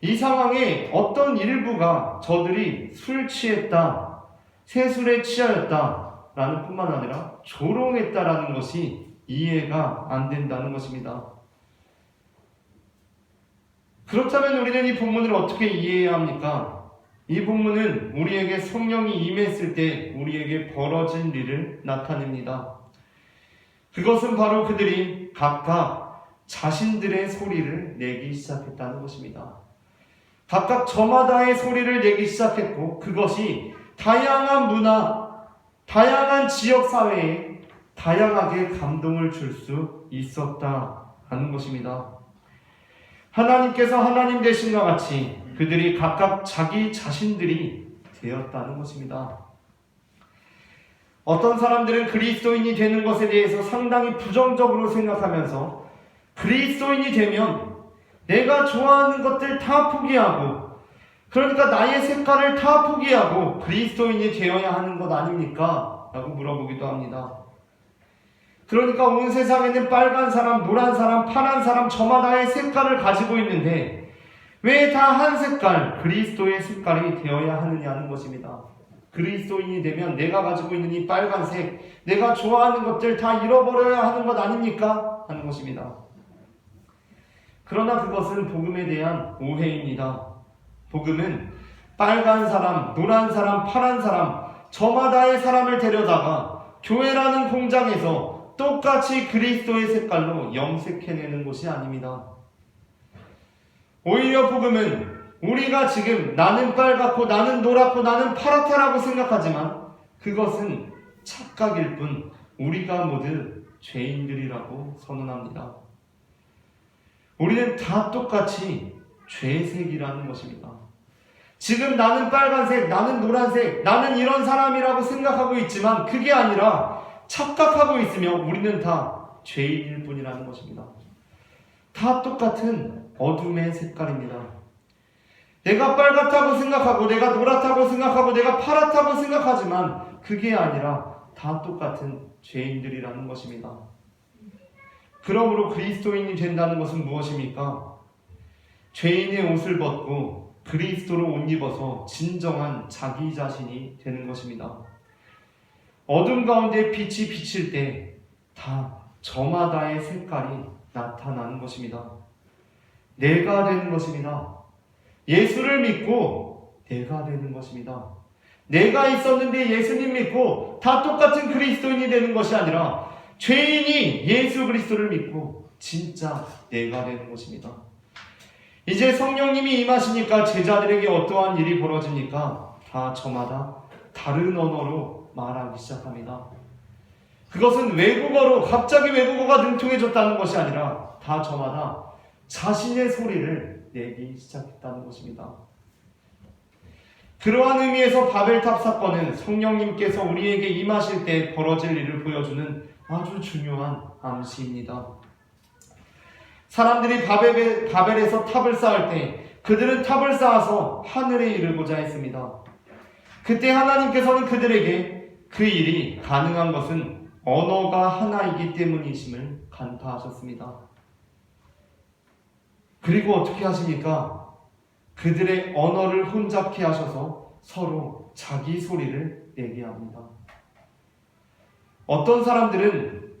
이 상황에 어떤 일부가 저들이 술 취했다, 새술에 취하였다 라는 뿐만 아니라 조롱했다라는 것이 이해가 안 된다는 것입니다. 그렇다면 우리는 이 본문을 어떻게 이해해야 합니까? 이 본문은 우리에게 성령이 임했을 때 우리에게 벌어진 일을 나타냅니다. 그것은 바로 그들이 각각 자신들의 소리를 내기 시작했다는 것입니다. 각각 저마다의 소리를 내기 시작했고 그것이 다양한 문화, 다양한 지역사회에 다양하게 감동을 줄 수 있었다라는 것입니다. 하나님께서 하나님 되신과 같이 그들이 각각 자기 자신들이 되었다는 것입니다. 어떤 사람들은 그리스도인이 되는 것에 대해서 상당히 부정적으로 생각하면서 그리스도인이 되면 내가 좋아하는 것들 다 포기하고 그러니까 나의 색깔을 다 포기하고 그리스도인이 되어야 하는 것 아닙니까? 라고 물어보기도 합니다. 그러니까 온 세상에는 빨간 사람, 노란 사람, 파란 사람 저마다의 색깔을 가지고 있는데 왜 다 한 색깔, 그리스도의 색깔이 되어야 하느냐는 것입니다. 그리스도인이 되면 내가 가지고 있는 이 빨간색, 내가 좋아하는 것들 다 잃어버려야 하는 것 아닙니까? 하는 것입니다. 그러나 그것은 복음에 대한 오해입니다. 복음은 빨간 사람, 노란 사람, 파란 사람, 저마다의 사람을 데려다가 교회라는 공장에서 똑같이 그리스도의 색깔로 염색해내는 것이 아닙니다. 오히려 복음은 우리가 지금 나는 빨갛고 나는 노랗고 나는 파랗다라고 생각하지만 그것은 착각일 뿐 우리가 모두 죄인들이라고 선언합니다. 우리는 다 똑같이 죄색이라는 것입니다. 지금 나는 빨간색, 나는 노란색, 나는 이런 사람이라고 생각하고 있지만 그게 아니라 착각하고 있으며 우리는 다 죄인일 뿐이라는 것입니다. 다 똑같은 어둠의 색깔입니다. 내가 빨갛다고 생각하고 내가 노랗다고 생각하고 내가 파랗다고 생각하지만 그게 아니라 다 똑같은 죄인들이라는 것입니다. 그러므로 그리스도인이 된다는 것은 무엇입니까? 죄인의 옷을 벗고 그리스도로 옷 입어서 진정한 자기 자신이 되는 것입니다. 어둠 가운데 빛이 비칠 때 다 저마다의 색깔이 나타나는 것입니다. 내가 되는 것입니다. 예수를 믿고 내가 되는 것입니다. 내가 있었는데 예수님 믿고 다 똑같은 그리스도인이 되는 것이 아니라 죄인이 예수 그리스도를 믿고 진짜 내가 되는 것입니다. 이제 성령님이 임하시니까 제자들에게 어떠한 일이 벌어집니까? 다 저마다 다른 언어로 말하기 시작합니다. 그것은 외국어로 갑자기 외국어가 능통해졌다는 것이 아니라 다 저마다 자신의 소리를 내기 시작했다는 것입니다. 그러한 의미에서 바벨탑 사건은 성령님께서 우리에게 임하실 때 벌어질 일을 보여주는 아주 중요한 암시입니다. 사람들이 바벨에서 탑을 쌓을 때 그들은 탑을 쌓아서 하늘에 이르고자 했습니다. 그때 하나님께서는 그들에게 그 일이 가능한 것은 언어가 하나이기 때문이심을 간파하셨습니다. 그리고 어떻게 하십니까? 그들의 언어를 혼잡케 하셔서 서로 자기 소리를 내게 합니다. 어떤 사람들은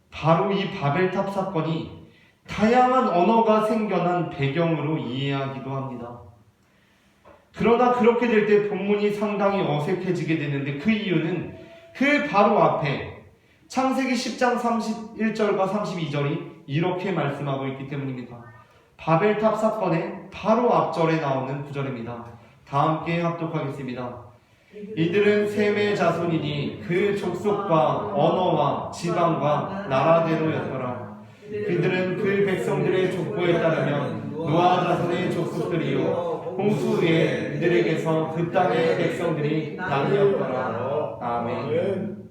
바로 이 바벨탑 사건이 다양한 언어가 생겨난 배경으로 이해하기도 합니다. 그러나 그렇게 될 때 본문이 상당히 어색해지게 되는데 그 이유는 그 바로 앞에 창세기 10장 31절과 32절이 이렇게 말씀하고 있기 때문입니다. 바벨탑 사건의 바로 앞절에 나오는 구절입니다. 다 함께 합독하겠습니다. 이들은 셈의 자손이니 그 족속과 언어와 지방과 나라대로였더라. 그들은 그 백성들의 족보에 따르면 노아 자손의 족속들이요 홍수 후에 이들에게서 그 땅의 백성들이 나뉘었더라. 아멘.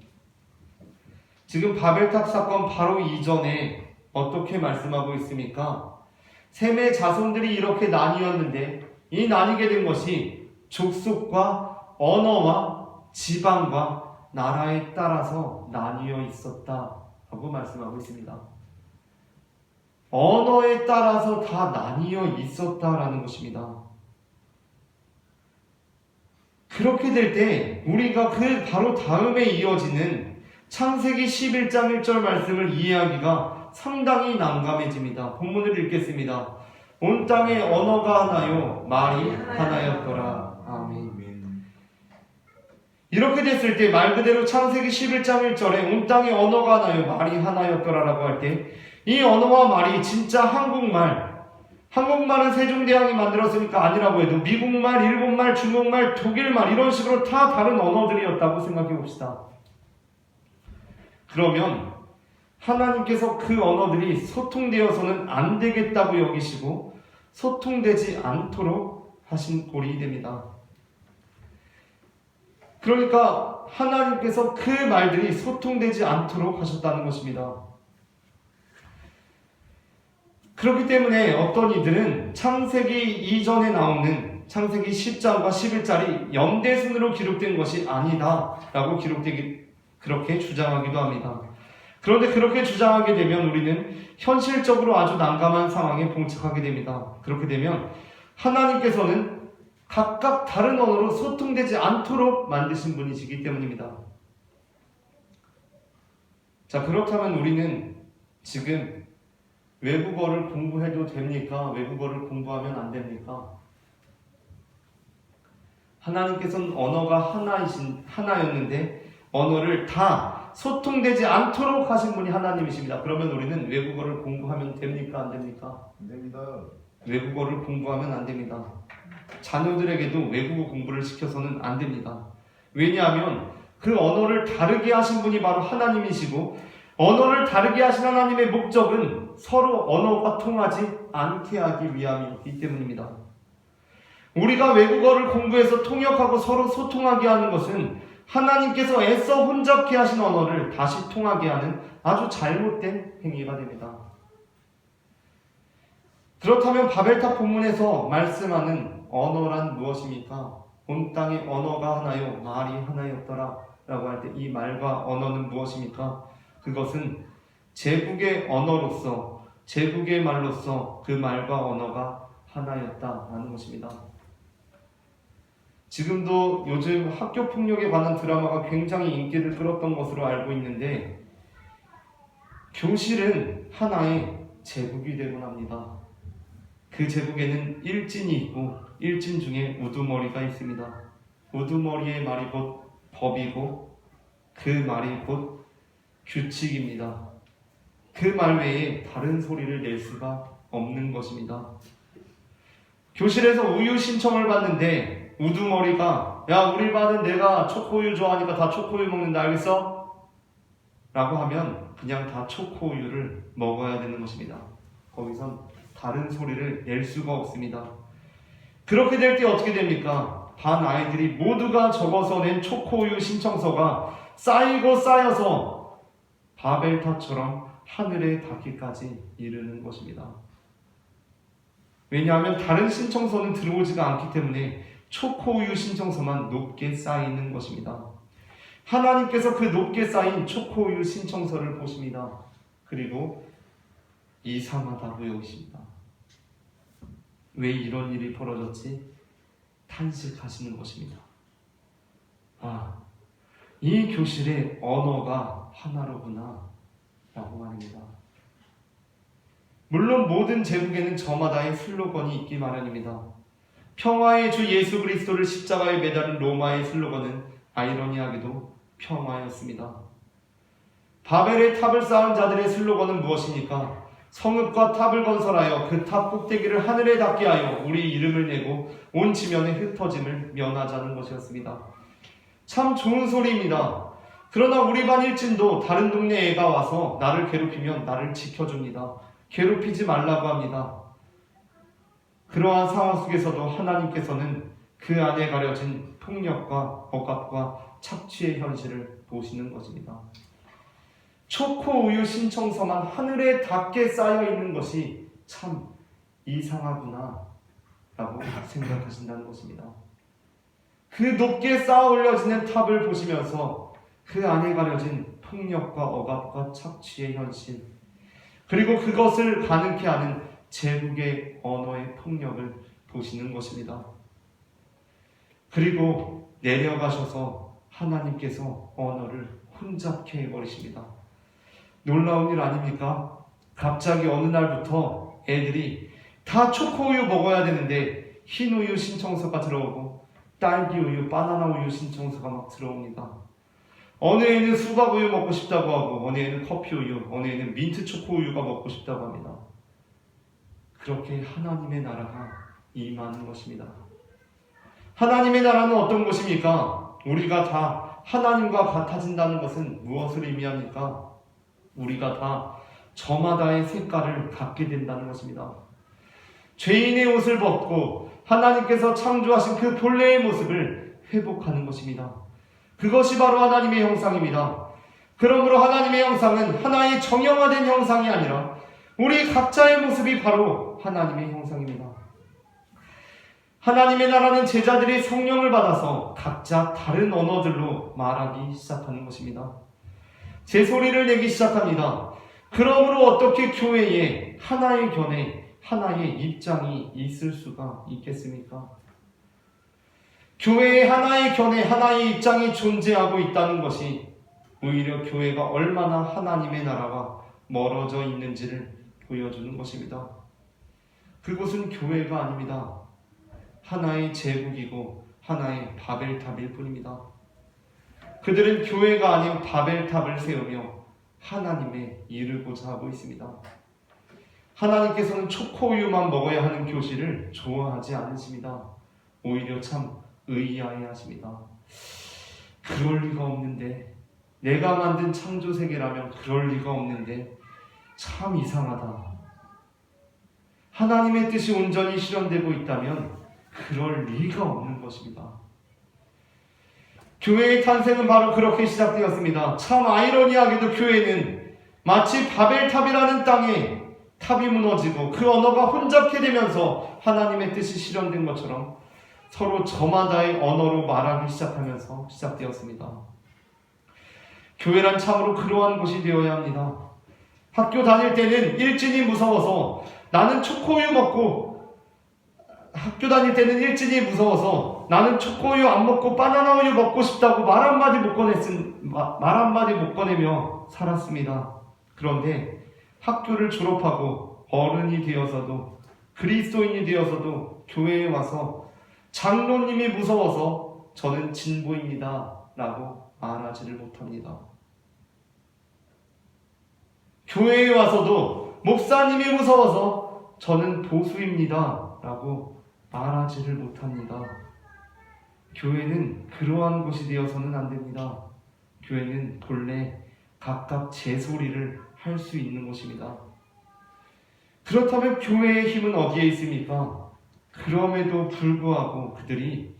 지금 바벨탑 사건 바로 이전에 어떻게 말씀하고 있습니까? 셈의 자손들이 이렇게 나뉘었는데 이 나뉘게 된 것이 족속과 언어와 지방과 나라에 따라서 나뉘어 있었다라고 말씀하고 있습니다. 언어에 따라서 다 나뉘어 있었다라는 것입니다. 그렇게 될 때 우리가 그 바로 다음에 이어지는 창세기 11장 1절 말씀을 이해하기가 상당히 난감해집니다. 본문을 읽겠습니다. 온 땅의 언어가 하나요 말이 하나였더라. 아멘. 이렇게 됐을 때 말 그대로 창세기 11장 1절에 온 땅의 언어가 하나요 말이 하나였더라라고 할 때 이 언어와 말이 진짜 한국말은 세종대왕이 만들었으니까 아니라고 해도 미국말, 일본말, 중국말, 독일말 이런 식으로 다 다른 언어들이었다고 생각해 봅시다. 그러면 하나님께서 그 언어들이 소통되어서는 안 되겠다고 여기시고 소통되지 않도록 하신 꼴이 됩니다. 그러니까 하나님께서 그 말들이 소통되지 않도록 하셨다는 것입니다. 그렇기 때문에 어떤 이들은 창세기 이전에 나오는 창세기 10장과 11장이 연대순으로 기록된 것이 아니다 라고 그렇게 주장하기도 합니다. 그런데 그렇게 주장하게 되면 우리는 현실적으로 아주 난감한 상황에 봉착하게 됩니다. 그렇게 되면 하나님께서는 각각 다른 언어로 소통되지 않도록 만드신 분이시기 때문입니다. 자, 그렇다면 우리는 지금 외국어를 공부해도 됩니까? 외국어를 공부하면 안 됩니까? 하나님께서는 언어가 하나였는데 언어를 다 소통되지 않도록 하신 분이 하나님이십니다. 그러면 우리는 외국어를 공부하면 됩니까? 안 됩니까? 안 됩니다. 외국어를 공부하면 안 됩니다. 자녀들에게도 외국어 공부를 시켜서는 안 됩니다. 왜냐하면 그 언어를 다르게 하신 분이 바로 하나님이시고 언어를 다르게 하신 하나님의 목적은 서로 언어가 통하지 않게 하기 위함이기 때문입니다. 우리가 외국어를 공부해서 통역하고 서로 소통하게 하는 것은 하나님께서 애써 혼잡케 하신 언어를 다시 통하게 하는 아주 잘못된 행위가 됩니다. 그렇다면 바벨탑 본문에서 말씀하는 언어란 무엇입니까? 온 땅의 언어가 하나요, 말이 하나였더라 라고 할 때 이 말과 언어는 무엇입니까? 그것은 제국의 언어로서, 제국의 말로서 그 말과 언어가 하나였다라는 것입니다. 지금도 요즘 학교 폭력에 관한 드라마가 굉장히 인기를 끌었던 것으로 알고 있는데 교실은 하나의 제국이 되곤 합니다. 그 제국에는 일진이 있고 일진 중에 우두머리가 있습니다. 우두머리의 말이 곧 법이고 그 말이 곧 규칙입니다. 그 말 외에 다른 소리를 낼 수가 없는 것입니다. 교실에서 우유 신청을 받는데 우두머리가 야 우리 반은 내가 초코우유 좋아하니까 다 초코우유 먹는다 알겠어? 라고 하면 그냥 다 초코우유를 먹어야 되는 것입니다. 거기선 다른 소리를 낼 수가 없습니다. 그렇게 될 때 어떻게 됩니까? 반 아이들이 모두가 적어서 낸 초코우유 신청서가 쌓이고 쌓여서 바벨탑처럼 하늘에 닿기까지 이르는 것입니다. 왜냐하면 다른 신청서는 들어오지가 않기 때문에 초코우유 신청서만 높게 쌓이는 것입니다. 하나님께서 그 높게 쌓인 초코우유 신청서를 보십니다. 그리고 이상하다고 여기십니다. 왜 이런 일이 벌어졌지? 탄식하시는 것입니다. 이 교실의 언어가 하나로구나 라고 말입니다. 물론 모든 제국에는 저마다의 슬로건이 있기 마련입니다. 평화의 주 예수 그리스도를 십자가에 매달은 로마의 슬로건은 아이러니하게도 평화였습니다. 바벨의 탑을 쌓은 자들의 슬로건은 무엇입니까? 성읍과 탑을 건설하여 그 탑 꼭대기를 하늘에 닿게 하여 우리 이름을 내고 온 지면의 흩어짐을 면하자는 것이었습니다. 참 좋은 소리입니다. 그러나 우리 반 일진도 다른 동네 애가 와서 나를 괴롭히면 나를 지켜줍니다. 괴롭히지 말라고 합니다. 그러한 상황 속에서도 하나님께서는 그 안에 가려진 폭력과 억압과 착취의 현실을 보시는 것입니다. 초코우유 신청서만 하늘에 닿게 쌓여있는 것이 참 이상하구나 라고 생각하신다는 것입니다. 그 높게 쌓아 올려지는 탑을 보시면서 그 안에 가려진 폭력과 억압과 착취의 현실, 그리고 그것을 가능케 하는 제국의 언어의 폭력을 보시는 것입니다. 그리고 내려가셔서 하나님께서 언어를 혼잡케 해버리십니다. 놀라운 일 아닙니까? 갑자기 어느 날부터 애들이 다 초코우유 먹어야 되는데 흰우유 신청서가 들어오고 딸기우유, 바나나우유 신청서가 막 들어옵니다. 어느 애는 수박우유 먹고 싶다고 하고 어느 애는 커피우유, 어느 애는 민트 초코우유가 먹고 싶다고 합니다. 그렇게 하나님의 나라가 임하는 것입니다. 하나님의 나라는 어떤 것입니까? 우리가 다 하나님과 같아진다는 것은 무엇을 의미합니까? 우리가 다 저마다의 색깔을 갖게 된다는 것입니다. 죄인의 옷을 벗고 하나님께서 창조하신 그 본래의 모습을 회복하는 것입니다. 그것이 바로 하나님의 형상입니다. 그러므로 하나님의 형상은 하나의 정형화된 형상이 아니라 우리 각자의 모습이 바로 하나님의 형상입니다. 하나님의 나라는 제자들이 성령을 받아서 각자 다른 언어들로 말하기 시작하는 것입니다. 제 소리를 내기 시작합니다. 그러므로 어떻게 교회에 하나의 견해, 하나의 입장이 있을 수가 있겠습니까? 교회에 하나의 견해, 하나의 입장이 존재하고 있다는 것이 오히려 교회가 얼마나 하나님의 나라와 멀어져 있는지를 보여주는 것입니다. 그곳은 교회가 아닙니다. 하나의 제국이고 하나의 바벨탑일 뿐입니다. 그들은 교회가 아닌 바벨탑을 세우며 하나님에 이르고자 하고 있습니다. 하나님께서는 초코우유만 먹어야 하는 교실을 좋아하지 않으십니다. 오히려 참 의아해 하십니다. 그럴 리가 없는데, 내가 만든 창조세계라면 그럴 리가 없는데 참 이상하다. 하나님의 뜻이 온전히 실현되고 있다면 그럴 리가 없는 것입니다. 교회의 탄생은 바로 그렇게 시작되었습니다. 참 아이러니하게도 교회는 마치 바벨탑이라는 땅에 탑이 무너지고 그 언어가 혼잡게 되면서 하나님의 뜻이 실현된 것처럼 서로 저마다의 언어로 말하기 시작하면서 시작되었습니다. 교회란 참으로 그러한 곳이 되어야 합니다. 학교 다닐 때는 일진이 무서워서 나는 초코우유 안 먹고 바나나 우유 먹고 싶다고 말 한마디 못 꺼내며 살았습니다. 그런데 학교를 졸업하고 어른이 되어서도, 그리스도인이 되어서도 교회에 와서 장로님이 무서워서 저는 진보입니다 라고 말하지를 못합니다. 교회에 와서도 목사님이 무서워서 저는 보수입니다 라고 말하지를 못합니다. 교회는 그러한 곳이 되어서는 안 됩니다. 교회는 본래 각각 제 소리를 할 수 있는 곳입니다. 그렇다면 교회의 힘은 어디에 있습니까? 그럼에도 불구하고 그들이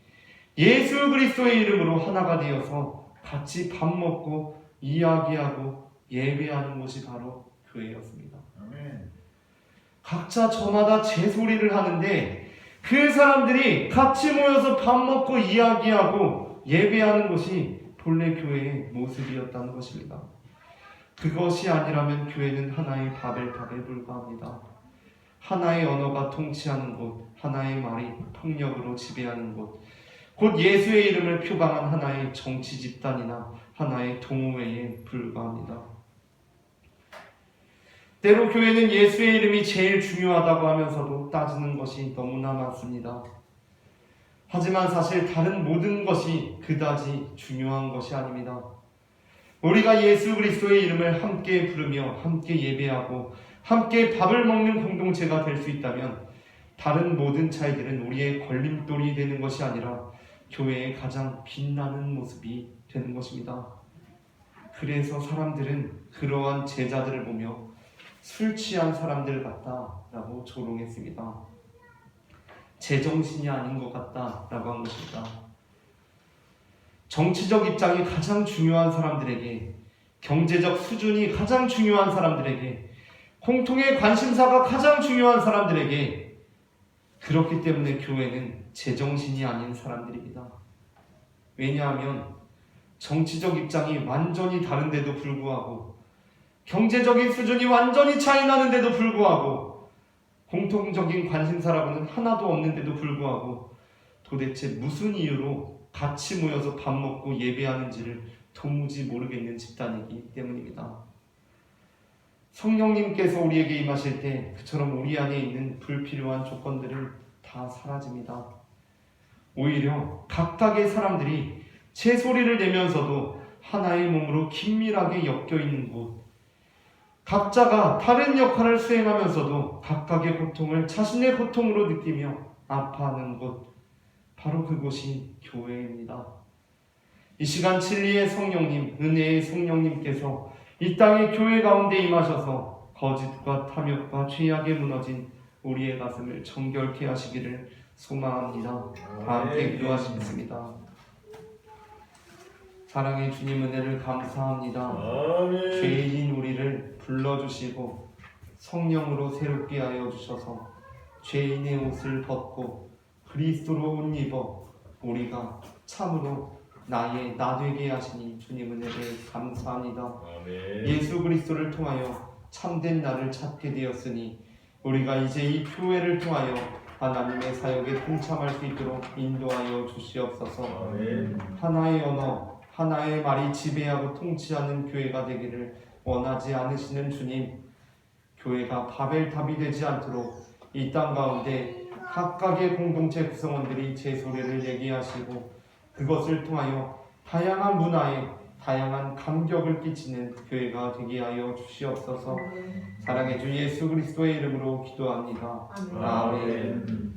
예수 그리스도의 이름으로 하나가 되어서 같이 밥 먹고 이야기하고 예배하는 곳이 바로 교회였습니다. 아멘. 각자 저마다 제 소리를 하는데 그 사람들이 같이 모여서 밥 먹고 이야기하고 예배하는 것이 본래 교회의 모습이었다는 것입니다. 그것이 아니라면 교회는 하나의 바벨탑에 불과합니다. 하나의 언어가 통치하는 곳, 하나의 말이 폭력으로 지배하는 곳, 곧 예수의 이름을 표방한 하나의 정치 집단이나 하나의 동호회에 불과합니다. 때로 교회는 예수의 이름이 제일 중요하다고 하면서도 따지는 것이 너무나 많습니다. 하지만 사실 다른 모든 것이 그다지 중요한 것이 아닙니다. 우리가 예수 그리스도의 이름을 함께 부르며 함께 예배하고 함께 밥을 먹는 공동체가 될 수 있다면 다른 모든 차이들은 우리의 걸림돌이 되는 것이 아니라 교회의 가장 빛나는 모습이 되는 것입니다. 그래서 사람들은 그러한 제자들을 보며 술 취한 사람들 같다라고 조롱했습니다. 제정신이 아닌 것 같다라고 한 것입니다. 정치적 입장이 가장 중요한 사람들에게, 경제적 수준이 가장 중요한 사람들에게, 공통의 관심사가 가장 중요한 사람들에게, 그렇기 때문에 교회는 제정신이 아닌 사람들입니다. 왜냐하면 정치적 입장이 완전히 다른데도 불구하고, 경제적인 수준이 완전히 차이 나는데도 불구하고, 공통적인 관심사라고는 하나도 없는데도 불구하고 도대체 무슨 이유로 같이 모여서 밥 먹고 예배하는지를 도무지 모르겠는 집단이기 때문입니다. 성령님께서 우리에게 임하실 때 그처럼 우리 안에 있는 불필요한 조건들은 다 사라집니다. 오히려 각각의 사람들이 제 소리를 내면서도 하나의 몸으로 긴밀하게 엮여있는 곳, 각자가 다른 역할을 수행하면서도 각각의 고통을 자신의 고통으로 느끼며 아파하는 곳, 바로 그곳이 교회입니다. 이 시간 진리의 성령님, 은혜의 성령님께서 이 땅의 교회 가운데 임하셔서 거짓과 탐욕과 죄악에 무너진 우리의 가슴을 정결케 하시기를 소망합니다. 다 함께 기도하시겠습니다. 사랑의 주님, 은혜를 감사합니다. 죄인인 우리를 불러주시고 성령으로 새롭게 하여 주셔서 죄인의 옷을 벗고 그리스도로 옷 입어 우리가 참으로 나의 나 되게 하시니 주님 은혜를 감사합니다. 예수 그리스도를 통하여 참된 나를 찾게 되었으니 우리가 이제 이 교회를 통하여 하나님의 사역에 동참할 수 있도록 인도하여 주시옵소서. 하나의 언어, 하나의 말이 지배하고 통치하는 교회가 되기를 원하지 않으시는 주님, 교회가 바벨탑이 되지 않도록 이 땅 가운데 각각의 공동체 구성원들이 제 소리를 얘기하시고 그것을 통하여 다양한 문화에 다양한 감격을 끼치는 교회가 되게 하여 주시옵소서. 사랑의 주 예수 그리스도의 이름으로 기도합니다. 아멘.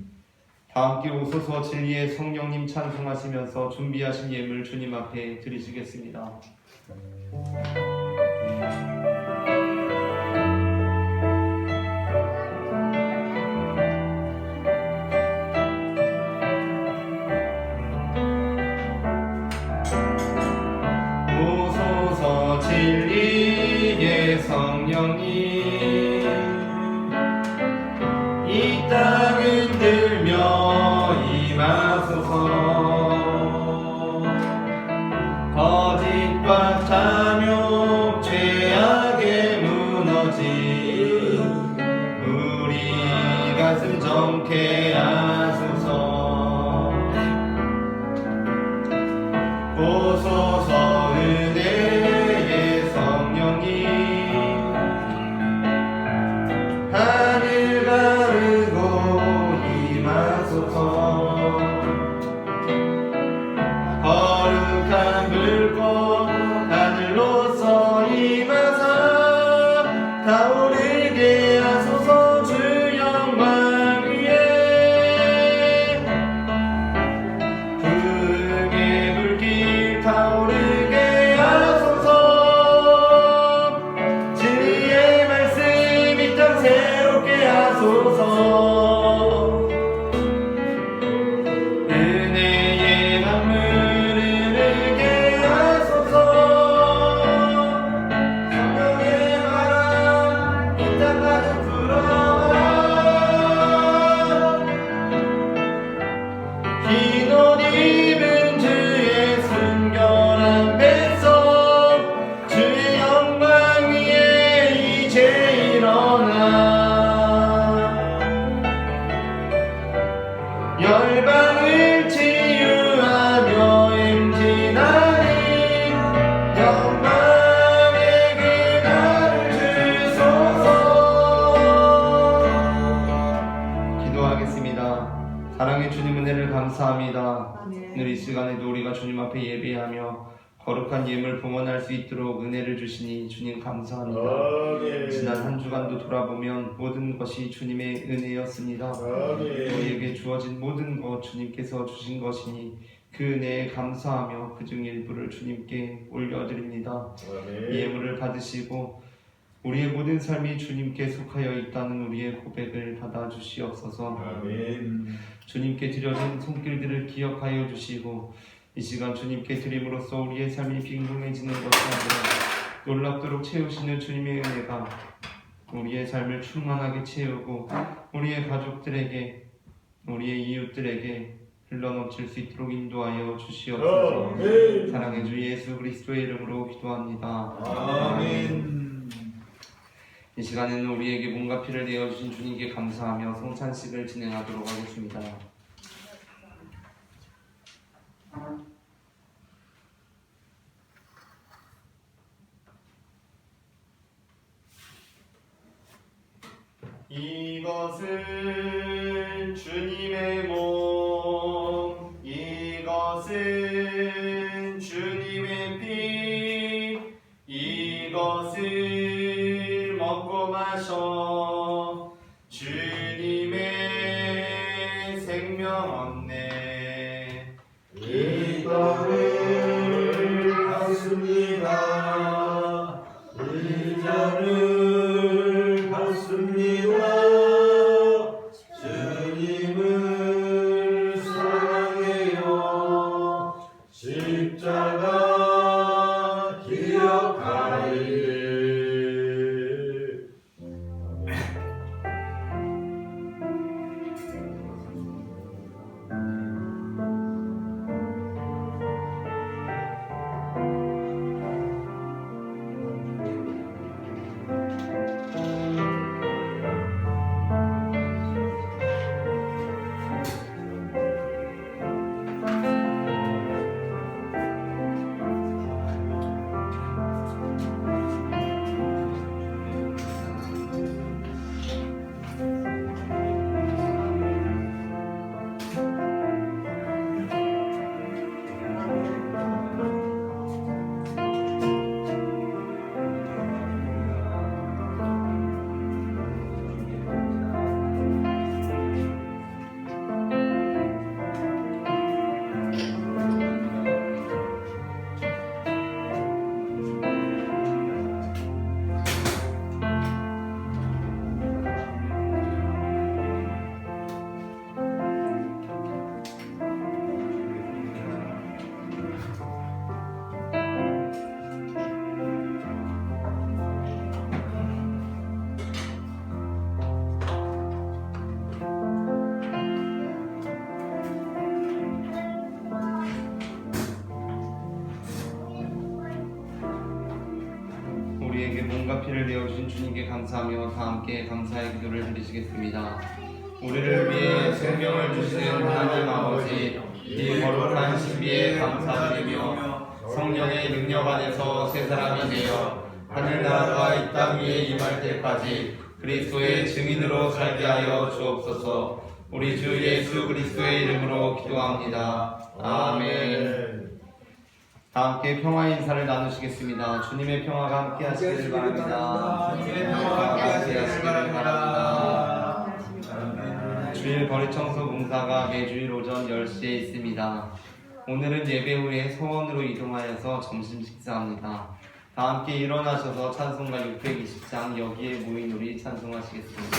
다 함께 오소서. 진리의 성령님 찬송하시면서 준비하신 예물 주님 앞에 드리시겠습니다. 오소서. 진리의 성령님 이 땅을 들며 임하소서. 거짓과 탐욕 죄악에 무너진 우리 가슴 정케 하소서. 오소서. 은혜의 성령님 하늘 가르고 임하소서. 거룩한 불꽃 하늘로서 임하사 타오르게 하소서. 주 영광 위에 부흥의 불길 타오르게 하소서. 진리의 말씀 이 땅 새롭게 하소서. 은혜의 강물 흐르게 하소서. 성령의 바람 이 땅 가득 불어와 흰 옷 입은 주의 순결한 뱃속 주의 영광 위에 이제 일어나 열방을 치유하며 임진하니 영광의 그날을 주소서. 기도하겠습니다. 사랑의 주님 은혜를 감사합니다. 오늘 이 시간에도 우리가 주님 앞에 예배하며 거룩한 예물 봉헌할 수 있도록 은혜를 주시니 주님 감사합니다. 지난 한 주간도 돌아보면 모든 것이 주님의 은혜였습니다. 우리에게 주어진 모든 것 주님께서 주신 것이니 그 은혜에 감사하며 그중 일부를 주님께 올려드립니다. 이 예물을 받으시고 우리의 모든 삶이 주님께 속하여 있다는 우리의 고백을 받아주시옵소서. 주님께 드려진 손길들을 기억하여 주시고 이 시간 주님께 드림으로써 우리의 삶이 빈궁해지는 것이 아니라 놀랍도록 채우시는 주님의 은혜가 우리의 삶을 충만하게 채우고 우리의 가족들에게 우리의 이웃들에게 흘러넘칠 수 있도록 인도하여 주시옵소서. 사랑의 주 예수 그리스도의 이름으로 기도합니다. 아멘. 이 시간에는 우리에게 몸과 피를 내어주신 주님께 감사하며 성찬식을 진행하도록 하겠습니다. 이것은 주님의 몸, 이것은 주님의 피, 이것을 먹고 마셔 주님의 생명 얻네. 이 떡을 받습니다. 이 잔을 받습니다. 우리에게 몸과 피를 내어주신 주님께 감사하며 다 함께 감사의 기도를 드리시겠습니다. 우리를 위해 생명을 주시는 하나님 아버지, 이 거룩한 신비에 감사드리며 성령의 능력 안에서 새 사람이 되어 하늘나라가 이 땅 위에 임할 때까지 그리스도의 증인으로 살게 하여 주옵소서. 우리 주 예수 그리스도의 이름으로 기도합니다. 아멘. 다 함께 평화 인사를 나누시겠습니다. 주님의 평화가 함께 하시기를 바랍니다. 주님의 평화가 함께 하시기를 바랍니다. 주일 거리청소 봉사가 매주일 오전 10시에 있습니다. 오늘은 예배 후에 서원으로 이동하여서 점심 식사합니다. 다 함께 일어나셔서 찬송가 620장 여기에 모인 우리 찬송하시겠습니다.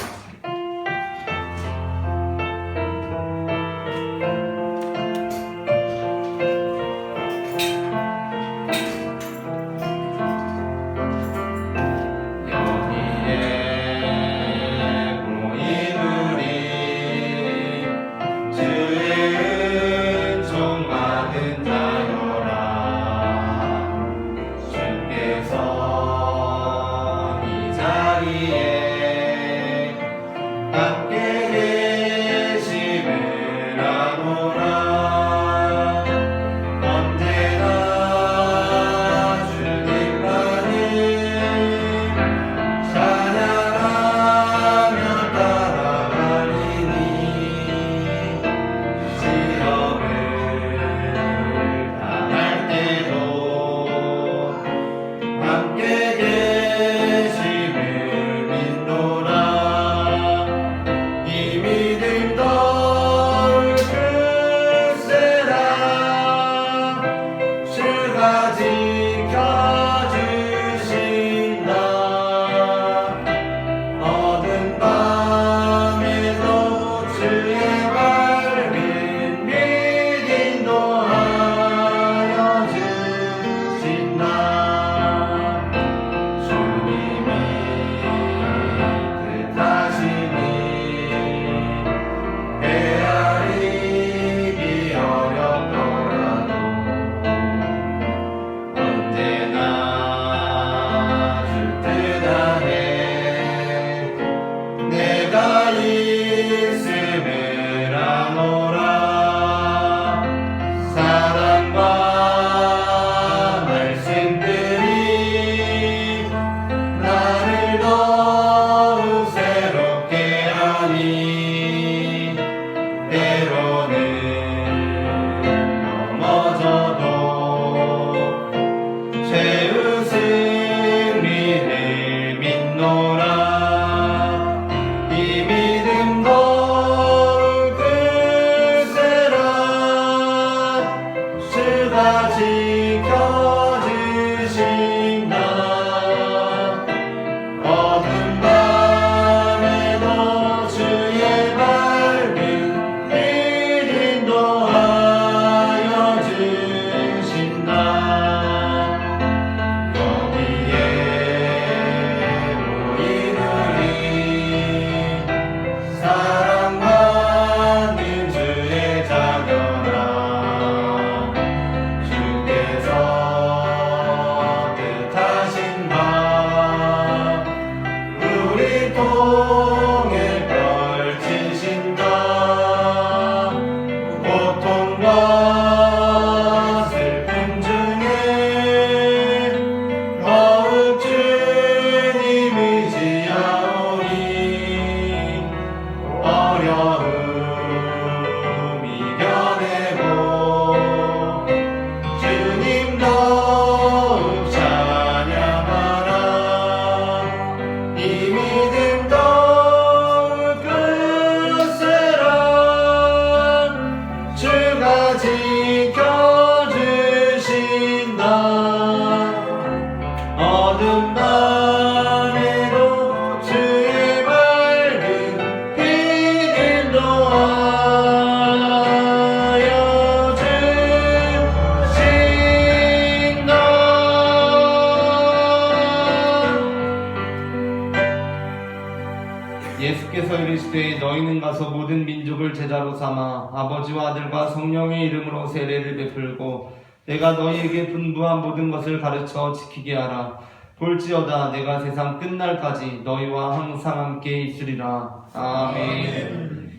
예수께서 이르시되 너희는 가서 모든 민족을 제자로 삼아 아버지와 아들과 성령의 이름으로 세례를 베풀고 내가 너희에게 분부한 모든 것을 가르쳐 지키게 하라. 볼지어다 내가 세상 끝날까지 너희와 항상 함께 있으리라. 아멘.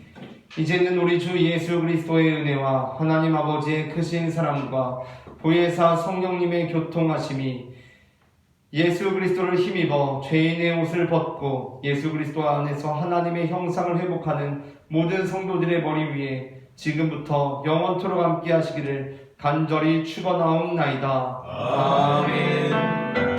이제는 우리 주 예수 그리스도의 은혜와 하나님 아버지의 크신 사랑과 보혜사 성령님의 교통하심이 예수 그리스도를 힘입어 죄인의 옷을 벗고 예수 그리스도 안에서 하나님의 형상을 회복하는 모든 성도들의 머리 위에 지금부터 영원토록 함께 하시기를 간절히 축원하옵나이다. 아멘.